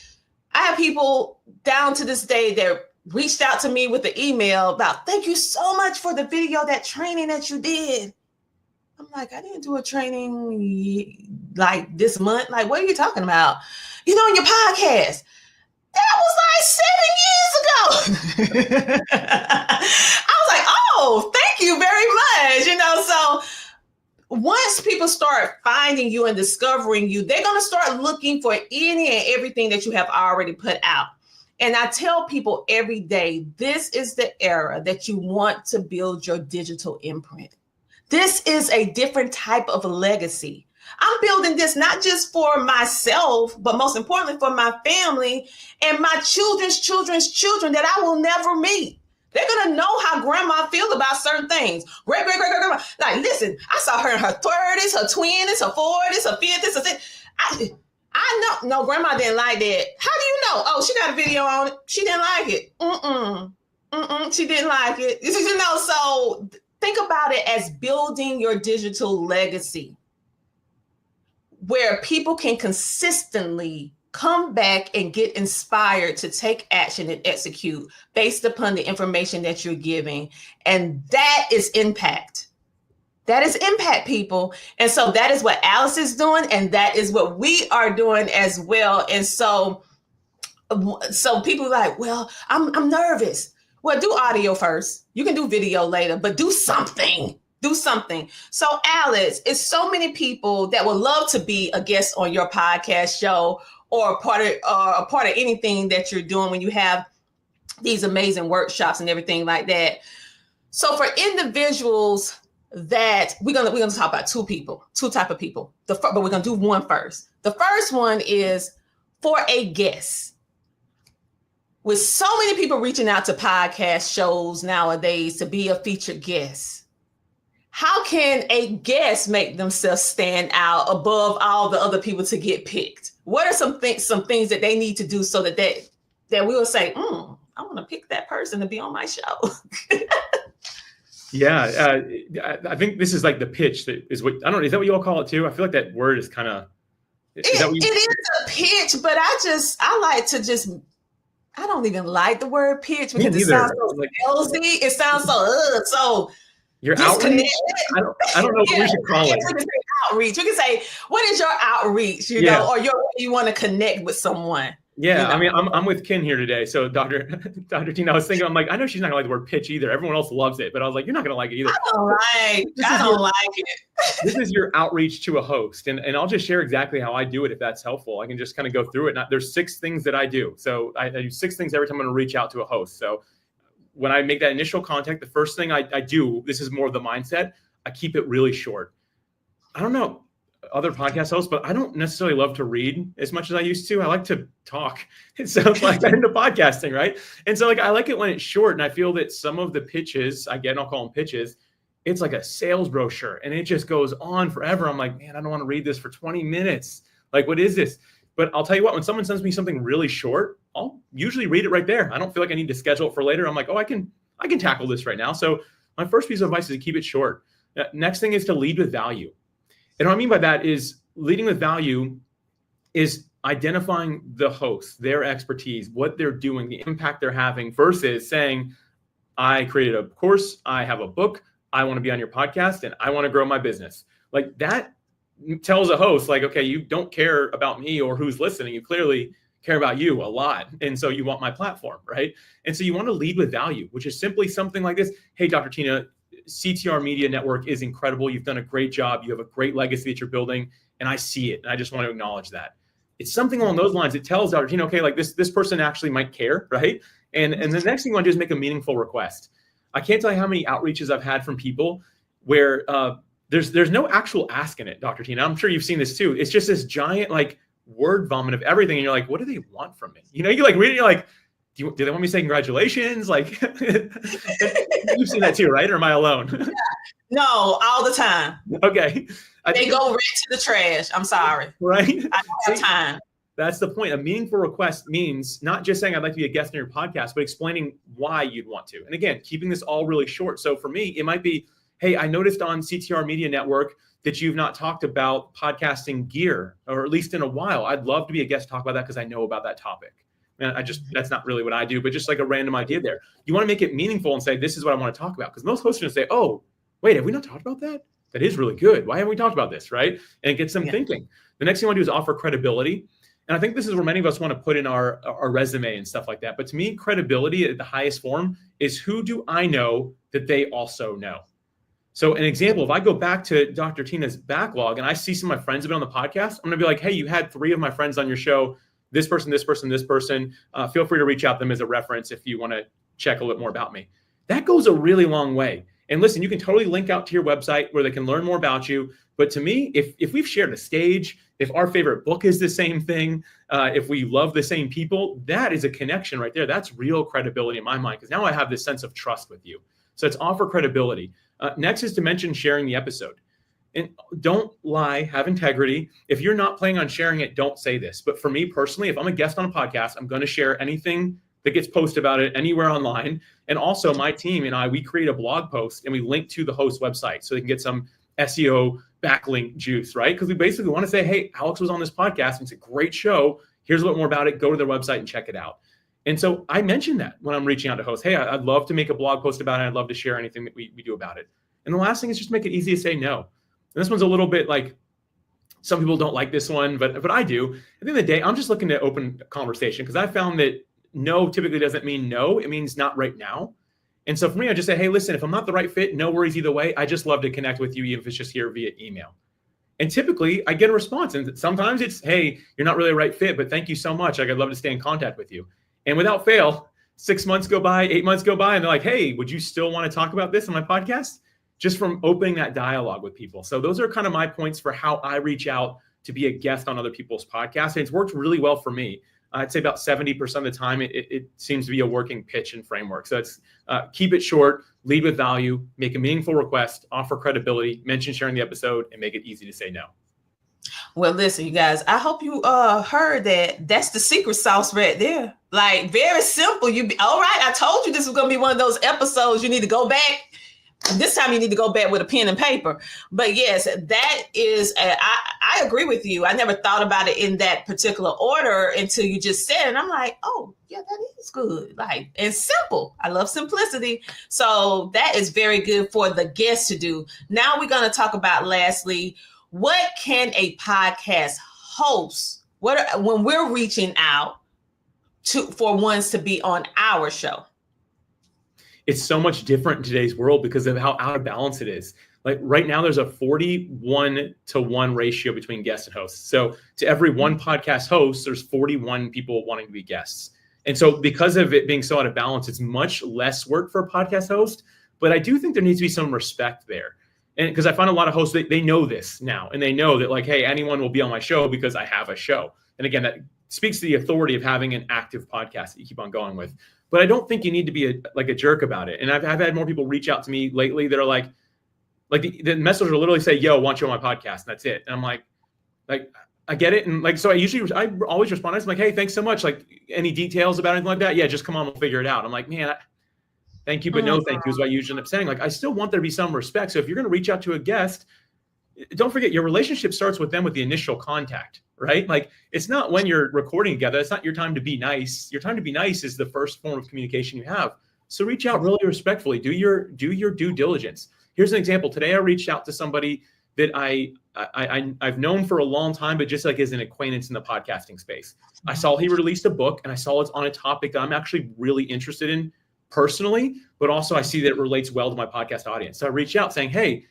I have people down to this day that reached out to me with an email about, thank you so much for the video, that training that you did. I'm like, I didn't do a training like this month. Like, what are you talking about? You know, in your podcast. That was like 7 years ago. I was like, oh, thank you very much. You know, so once people start finding you and discovering you, they're going to start looking for any and everything that you have already put out. And I tell people every day, this is the era that you want to build your digital imprint. This is a different type of legacy. I'm building this not just for myself, but most importantly for my family and my children's children's children that I will never meet. They're going to know how grandma feels about certain things. Great grandma. Like, listen, I saw her in her 30s, her 20s, her 40s, her 50s, her 60s. I know, no, grandma didn't like that. How do you know? Oh, she got a video on it. She didn't like it. She didn't like it. You know, so think about it as building your digital legacy, where people can consistently come back and get inspired to take action and execute based upon the information that you're giving. And that is impact. That is impact, people. And so that is what Alice is doing. And that is what we are doing as well. And so people are like, well, I'm nervous. Well, do audio first. You can do video later, but do something. Do something. So Alex, it's so many people that would love to be a guest on your podcast show or a part of anything that you're doing when you have these amazing workshops and everything like that. So for individuals that we're gonna talk about two type of people. But we're gonna do one first. The first one is for a guest. With so many people reaching out to podcast shows nowadays to be a featured guest, how can a guest make themselves stand out above all the other people to get picked? What are some things that they need to do so that we will say, I want to pick that person to be on my show? Yeah, I think this is like the pitch that is what, I don't know, is that what you all call it too? I feel like that word is kind of, it is a pitch, but I like to just, I don't even like the word pitch because it sounds so salesy. It sounds so your outreach. I don't know what we should call it. We can say outreach. We can say, what is your outreach, you know, or you want to connect with someone. Yeah, I mean, I'm with Ken here today. So Dr. Tina, I was thinking, I'm like, I know she's not gonna like the word pitch either. Everyone else loves it, but I was like, you're not gonna like it either. I don't like it. This is your outreach to a host. And I'll just share exactly how I do it if that's helpful. I can just kind of go through it. There's 6 things that I do. So I do 6 things every time I'm gonna reach out to a host. So when I make that initial contact, the first thing I do, this is more of the mindset, I keep it really short. I don't know other podcast hosts, but I don't necessarily love to read as much as I used to. I like to talk. And so like I'm into podcasting, right? And so like I like it when it's short. And I feel that some of the pitches I get, and I'll call them pitches, it's like a sales brochure and it just goes on forever. I'm like, man, I don't want to read this for 20 minutes. Like, what is this? But I'll tell you what, when someone sends me something really short, I'll usually read it right there. I don't feel like I need to schedule it for later. I'm like, oh, I can tackle this right now. So my first piece of advice is to keep it short. Next thing is to lead with value. And what I mean by that is leading with value is identifying the host, their expertise, what they're doing, the impact they're having, versus saying, I created a course, I have a book, I want to be on your podcast, and I want to grow my business. Like that tells a host, like, okay, you don't care about me or who's listening. You clearly care about you a lot. And so you want my platform, right? And so you want to lead with value, which is simply something like this. Hey, Dr. Tina, CTR Media Network is incredible. You've done a great job. You have a great legacy that you're building, and I see it. And I just want to acknowledge that. It's something along those lines. It tells Dr. Tina, okay, like this person actually might care, right? And the next thing you want to do is make a meaningful request. I can't tell you how many outreaches I've had from people where there's no actual ask in it, Dr. Tina. I'm sure you've seen this too. It's just this giant like word vomit of everything, and you're like, what do they want from me? You know, you like read it, you're like, do they want me to say congratulations? Like, you've seen that too, right? Or am I alone? No, all the time. Okay. They go right to the trash. I'm sorry. Right? I don't have time. That's the point. A meaningful request means not just saying I'd like to be a guest on your podcast, but explaining why you'd want to. And again, keeping this all really short. So for me, it might be, hey, I noticed on CTR Media Network that you've not talked about podcasting gear, or at least in a while. I'd love to be a guest to talk about that because I know about that topic. And that's not really what I do, but just like a random idea there. You want to make it meaningful and say, this is what I want to talk about. Because most hosts are going to say, oh, wait, have we not talked about that? That is really good. Why haven't we talked about this, right? And it gets them thinking. The next thing you want to do is offer credibility. And I think this is where many of us want to put in our resume and stuff like that. But to me, credibility at the highest form is, who do I know that they also know? So an example, if I go back to Dr. Tina's backlog and I see some of my friends have been on the podcast, I'm going to be like, hey, you had 3 of my friends on your show. This person, this person, this person. Feel free to reach out to them as a reference if you want to check a little bit more about me. That goes a really long way. And listen, you can totally link out to your website where they can learn more about you. But to me, if we've shared a stage, if our favorite book is the same thing, if we love the same people, that is a connection right there. That's real credibility in my mind, because now I have this sense of trust with you. So it's offer credibility. Next is to mention sharing the episode. And don't lie, have integrity. If you're not planning on sharing it, don't say this. But for me personally, if I'm a guest on a podcast, I'm going to share anything that gets posted about it anywhere online. And also my team and we create a blog post and we link to the host website so they can get some SEO backlink juice, right? Because we basically want to say, hey, Alex was on this podcast and it's a great show. Here's a little more about it. Go to their website and check it out. And so I mentioned that when I'm reaching out to hosts. Hey, I'd love to make a blog post about it. I'd love to share anything that we do about it. And the last thing is just make it easy to say no. And this one's a little bit like, some people don't like this one, but I do. At the end of the day, I'm just looking to open conversation, because I found that no typically doesn't mean no. It means not right now. And so for me, I just say, hey, listen, if I'm not the right fit, no worries either way. I just love to connect with you, even if it's just here via email. And typically I get a response. And sometimes it's, hey, you're not really a right fit, but thank you so much. Like, I'd love to stay in contact with you. And without fail, 6 months go by, 8 months go by, and they're like, hey, would you still want to talk about this on my podcast? just from opening that dialogue with people. So those are kind of my points for how I reach out to be a guest on other people's podcasts. And it's worked really well for me. I'd say about 70% of the time, it seems to be a working pitch and framework. So it's keep it short, lead with value, make a meaningful request, offer credibility, mention sharing the episode, and make it easy to say no. Well, listen, you guys, I hope you heard that. That's the secret sauce right there. Like, very simple. All right, I told you this was going to be one of those episodes you need to go back. This time you need to go back with a pen and paper. But yes, that is, I agree with you. I never thought about it in that particular order until you just said it. And I'm like, oh, yeah, that is good. Like, it's simple. I love simplicity. So that is very good for the guest to do. Now we're going to talk about, lastly, what can a podcast host, when we're reaching out for ones to be on our show? It's so much different in today's world because of how out of balance it is. Like right now, there's a 41-to-1 ratio between guests and hosts. So to every one podcast host, there's 41 people wanting to be guests. And so because of it being so out of balance, it's much less work for a podcast host. But I do think there needs to be some respect there. And because I find a lot of hosts, they know this now. And they know that like, hey, anyone will be on my show because I have a show. And again, that speaks to the authority of having an active podcast that you keep on going with. But I don't think you need to be a jerk about it. And I've had more people reach out to me lately that are like the message will literally say, yo, I want you on my podcast. And that's it. And I'm like, I get it. And like, so I always respond. I'm like, hey, thanks so much. Like any details about anything like that? Yeah, just come on, we'll figure it out. I'm like, man, thank you, but no thank you is what I usually end up saying. Like, I still want there to be some respect. So if you're going to reach out to a guest, don't forget your relationship starts with them with the initial contact, right? Like it's not when you're recording together. It's not your time to be nice. Your time to be nice is the first form of communication you have. So reach out really respectfully. Do your due diligence. Here's an example. Today I reached out to somebody that I've known for a long time, but just like as an acquaintance in the podcasting space. I saw he released a book and I saw it's on a topic that I'm actually really interested in personally, but also I see that it relates well to my podcast audience. So I reached out saying, hey,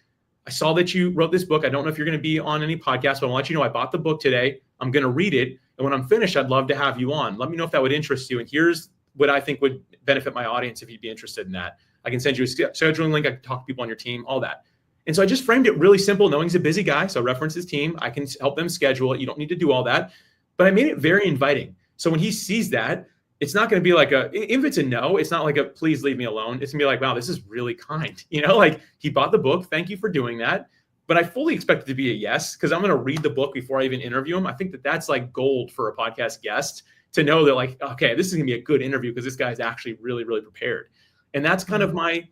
I saw that you wrote this book. I don't know if you're going to be on any podcast, but I want you to know I bought the book today. I'm going to read it. And when I'm finished, I'd love to have you on. Let me know if that would interest you. And here's what I think would benefit my audience if you'd be interested in that. I can send you a scheduling link. I can talk to people on your team, all that. And so I just framed it really simple, knowing he's a busy guy. So I reference his team. I can help them schedule it. You don't need to do all that. But I made it very inviting. So when he sees that, it's not going to be like if it's a no, it's not like a please leave me alone. It's gonna be like, wow, this is really kind. Like he bought the book. Thank you for doing that. But I fully expect it to be a yes, because I'm going to read the book before I even interview him. I think that that's like gold for a podcast guest to know that like, okay, this is going to be a good interview because this guy's actually really, really prepared. And that's kind of my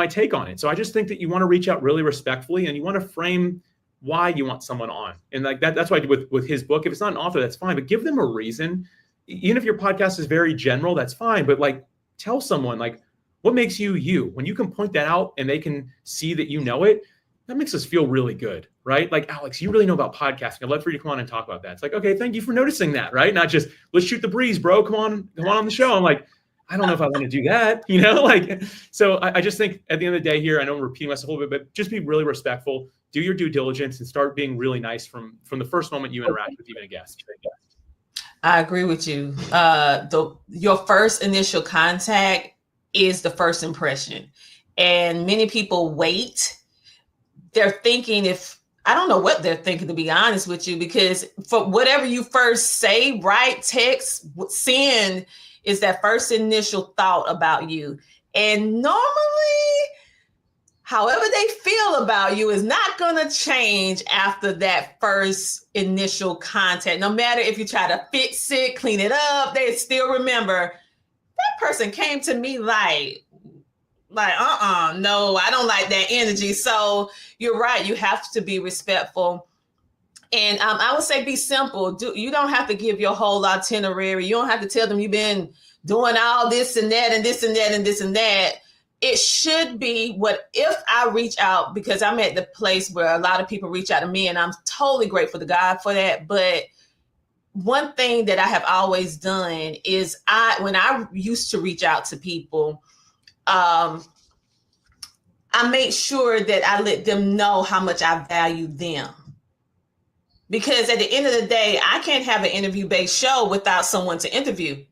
take on it. So I just think that you want to reach out really respectfully and you want to frame why you want someone on. And like that's what I do with his book. If it's not an author, that's fine, but give them a reason. Even if your podcast is very general, that's fine. But like, tell someone like, what makes you you? When you can point that out and they can see that you know it, that makes us feel really good, right? Like, Alex, you really know about podcasting. I'd love for you to come on and talk about that. It's like, okay, thank you for noticing that, right? Not just let's shoot the breeze, bro. Come on the show. I'm like, I don't know if I want to do that, like. So I just think at the end of the day here, I know I'm repeating myself a little bit, but just be really respectful. Do your due diligence and start being really nice from the first moment you interact with even a guest. I agree with you. Your first initial contact is the first impression. And many people wait. They're thinking I don't know what they're thinking, to be honest with you, because for whatever you first say, write, text, send is that first initial thought about you. And normally, however they feel about you is not going to change after that first initial contact. No matter if you try to fix it, clean it up, they still remember that person came to me like, no, I don't like that energy. So you're right. You have to be respectful. And I would say be simple. You don't have to give your whole itinerary. You don't have to tell them you've been doing all this and that and this and that and this and that. It should be what if I reach out, because I'm at the place where a lot of people reach out to me and I'm totally grateful to God for that. But one thing that I have always done is when I used to reach out to people, I made sure that I let them know how much I value them. Because at the end of the day, I can't have an interview-based show without someone to interview.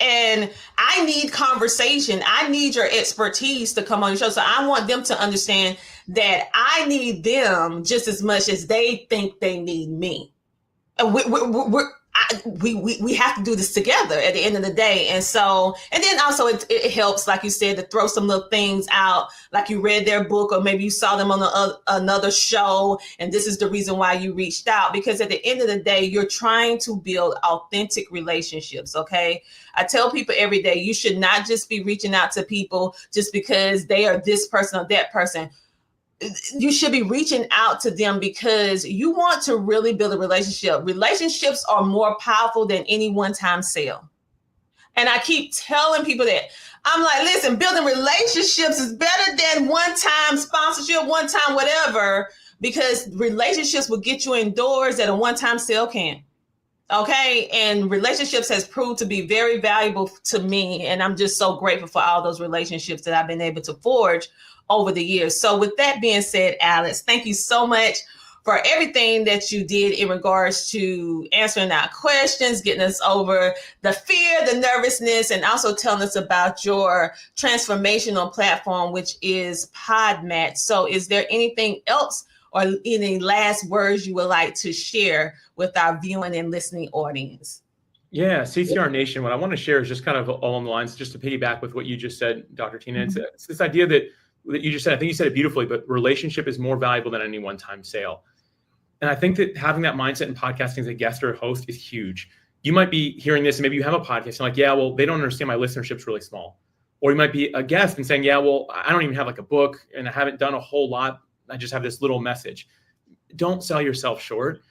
And I need conversation. I need your expertise to come on your show. So I want them to understand that I need them just as much as they think they need me. And we have to do this together at the end of the day. And so, and then also it helps, like you said, to throw some little things out, like you read their book, or maybe you saw them on another show, and this is the reason why you reached out. Because at the end of the day, you're trying to build authentic relationships. Okay. I tell people every day, you should not just be reaching out to people just because they are this person or that person. You should be reaching out to them because you want to really build a relationship. Relationships are more powerful than any one-time sale. And I keep telling people that. I'm like, listen, building relationships is better than one-time sponsorship, one-time whatever, because relationships will get you indoors that a one-time sale can't. Okay. And relationships has proved to be very valuable to me. And I'm just so grateful for all those relationships that I've been able to forge over the years. So with that being said, Alex, thank you so much for everything that you did in regards to answering our questions, getting us over the fear, the nervousness, and also telling us about your transformational platform, which is Podmatch. So is there anything else or any last words you would like to share with our viewing and listening audience? Yeah, CTR Nation, what I want to share is just kind of along the lines, just to piggyback with what you just said, Dr. Tina. It's this idea that you just said, I think you said it beautifully, but relationship is more valuable than any one-time sale. And I think that having that mindset in podcasting as a guest or a host is huge. You might be hearing this and maybe you have a podcast and like, yeah, well, they don't understand my listenership's really small. Or you might be a guest and saying, yeah, well, I don't even have like a book and I haven't done a whole lot. I just have this little message. Don't sell yourself short.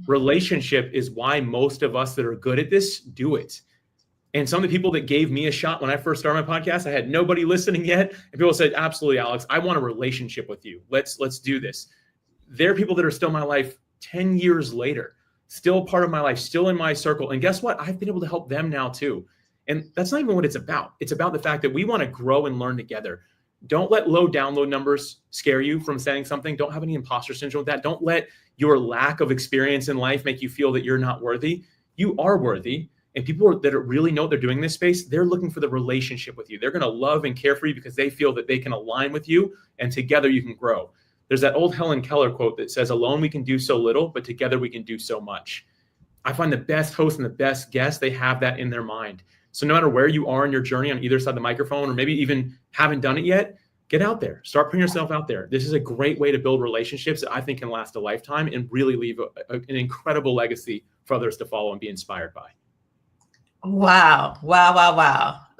Relationship is why most of us that are good at this do it. And some of the people that gave me a shot when I first started my podcast, I had nobody listening yet. And people said, absolutely, Alex, I want a relationship with you. Let's do this. There are people that are still in my life 10 years later, still part of my life, still in my circle. And guess what? I've been able to help them now too. And that's not even what it's about. It's about the fact that we want to grow and learn together. Don't let low download numbers scare you from saying something. Don't have any imposter syndrome with that. Don't let your lack of experience in life make you feel that you're not worthy. You are worthy. And people that really know what they're doing in this space, they're looking for the relationship with you. They're going to love and care for you because they feel that they can align with you and together you can grow. There's that old Helen Keller quote that says, alone we can do so little, but together we can do so much. I find the best hosts and the best guests, they have that in their mind. So no matter where you are in your journey on either side of the microphone, or maybe even haven't done it yet, get out there, start putting yourself out there. This is a great way to build relationships that I think can last a lifetime and really leave an incredible legacy for others to follow and be inspired by. Wow.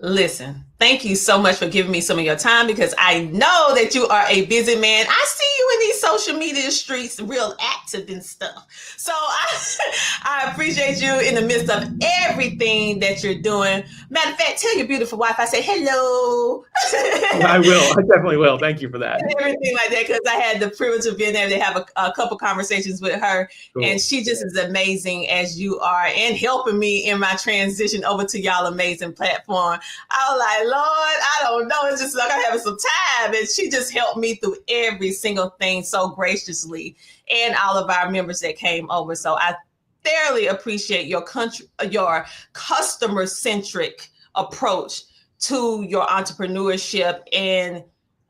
Listen, thank you so much for giving me some of your time because I know that you are a busy man. I see you in these social media streets, real active and stuff. So I appreciate you in the midst of everything that you're doing. Matter of fact, tell your beautiful wife I say hello. I will. I definitely will. Thank you for that. And everything like that, because I had the privilege of being able to have a couple conversations with her. Cool. And she just is amazing as you are and helping me in my transition over to y'all amazing platform. I was like, Lord, I don't know. It's just like I'm having some time. And she just helped me through every single thing so graciously, and all of our members that came over. So I thoroughly appreciate your customer-centric approach to your entrepreneurship and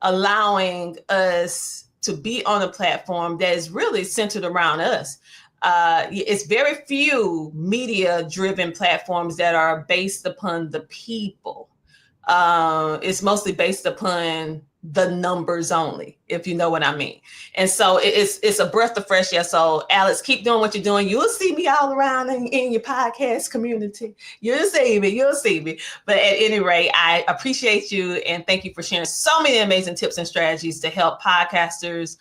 allowing us to be on a platform that is really centered around us. It's very few media-driven platforms that are based upon the people. It's mostly based upon the numbers only, if you know what I mean. And so it's a breath of fresh air. So Alex, keep doing what you're doing. You'll see me all around in your podcast community. You'll see me. But at any rate, I appreciate you and thank you for sharing so many amazing tips and strategies to help podcasters,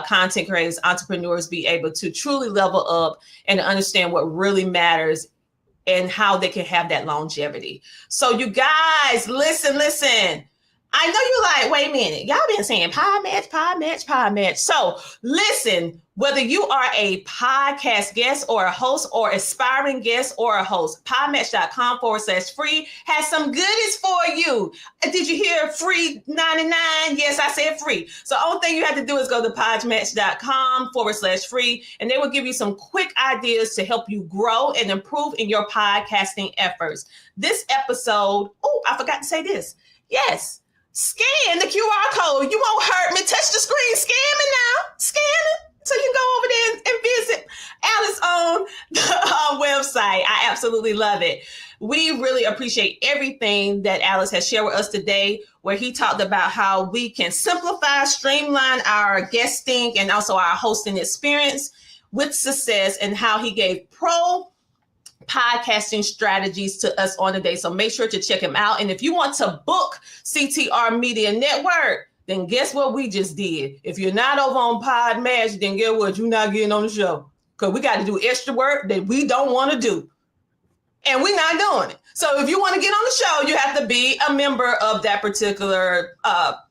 content creators, entrepreneurs be able to truly level up and understand what really matters and how they can have that longevity. So you guys, listen. I know you're like, wait a minute, y'all been saying Podmatch. So listen, Whether you are a podcast guest or a host or aspiring guest or a host, podmatch.com/free has some goodies for you. Did you hear free 99? Yes, I said free. So the only thing you have to do is go to podmatch.com/free, and they will give you some quick ideas to help you grow and improve in your podcasting efforts. This episode, I forgot to say this. Yes, scan the QR code. You won't hurt me. Touch the screen. Scan me now. Scan it. So you can go over there and visit Alice on the website. I absolutely love it. We really appreciate everything that Alice has shared with us today, where he talked about how we can simplify, streamline our guesting and also our hosting experience with success, and how he gave pro podcasting strategies to us on the day. So make sure to check him out. And if you want to book CTR Media Network, then guess what we just did? If you're not over on Podmatch, then guess what? You're not getting on the show, because we got to do extra work that we don't want to do. And we're not doing it. So if you want to get on the show, you have to be a member of that particular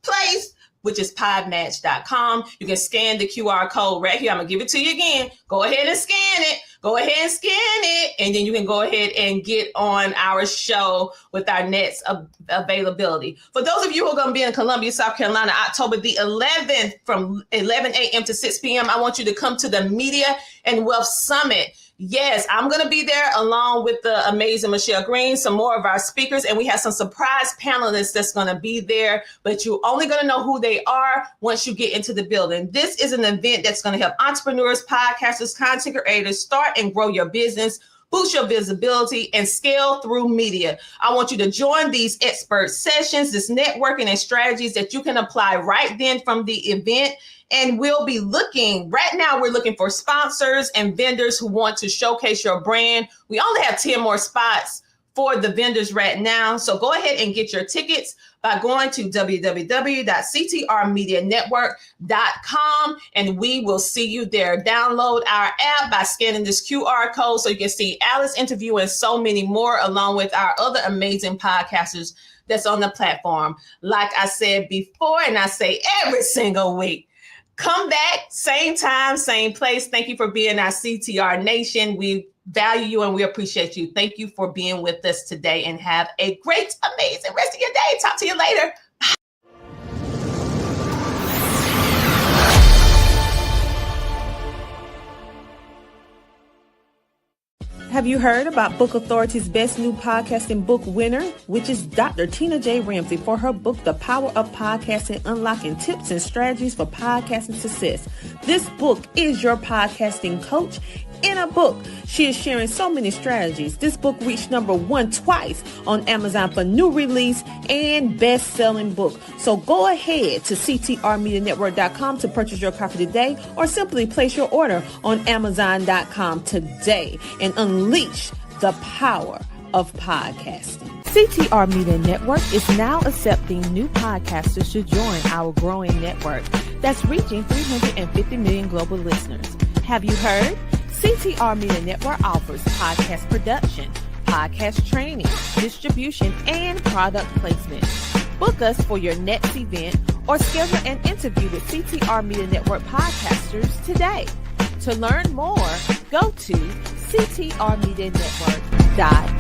place, which is podmatch.com. You can scan the QR code right here. I'm going to give it to you again. Go ahead and scan it. Go ahead and scan it. And then you can go ahead and get on our show with our next availability. For those of you who are going to be in Columbia, South Carolina, October the 11th from 11 a.m. to 6 p.m., I want you to come to the Media and Wealth Summit. Yes, I'm going to be there along with the amazing Michelle Green, some more of our speakers, and we have some surprise panelists that's going to be there, but you're only going to know who they are once you get into the building. This is an event that's going to help entrepreneurs, podcasters, content creators start and grow your business, boost your visibility, and scale through media. I want you to join these expert sessions, this networking and strategies that you can apply right then from the event. And we'll be looking, right now, we're looking for sponsors and vendors who want to showcase your brand. We only have 10 more spots for the vendors right now. So go ahead and get your tickets by going to www.ctrmedianetwork.com, and we will see you there. Download our app by scanning this QR code so you can see Alice interview and so many more, along with our other amazing podcasters that's on the platform. Like I said before, and I say every single week, come back, same time, same place. Thank you for being our CTR Nation. We value you and we appreciate you. Thank you for being with us today, and have a great, amazing rest of your day. Talk to you later. Have you heard about Book Authority's best new podcasting book winner, which is Dr. Tina J. Ramsey, for her book, The Power of Podcasting, Unlocking Tips and Strategies for Podcasting Success. This book is your podcasting coach in a book. She is sharing so many strategies. This book reached #1 twice on Amazon for new release and best-selling book. So go ahead to CTRMediaNetwork.com to purchase your copy today, or simply place your order on Amazon.com today and unleash the power of podcasting. CTR Media Network is now accepting new podcasters to join our growing network that's reaching 350 million global listeners. Have you heard? CTR Media Network offers podcast production, podcast training, distribution, and product placement. Book us for your next event or schedule an interview with CTR Media Network podcasters today. To learn more, go to ctrmedianetwork.com.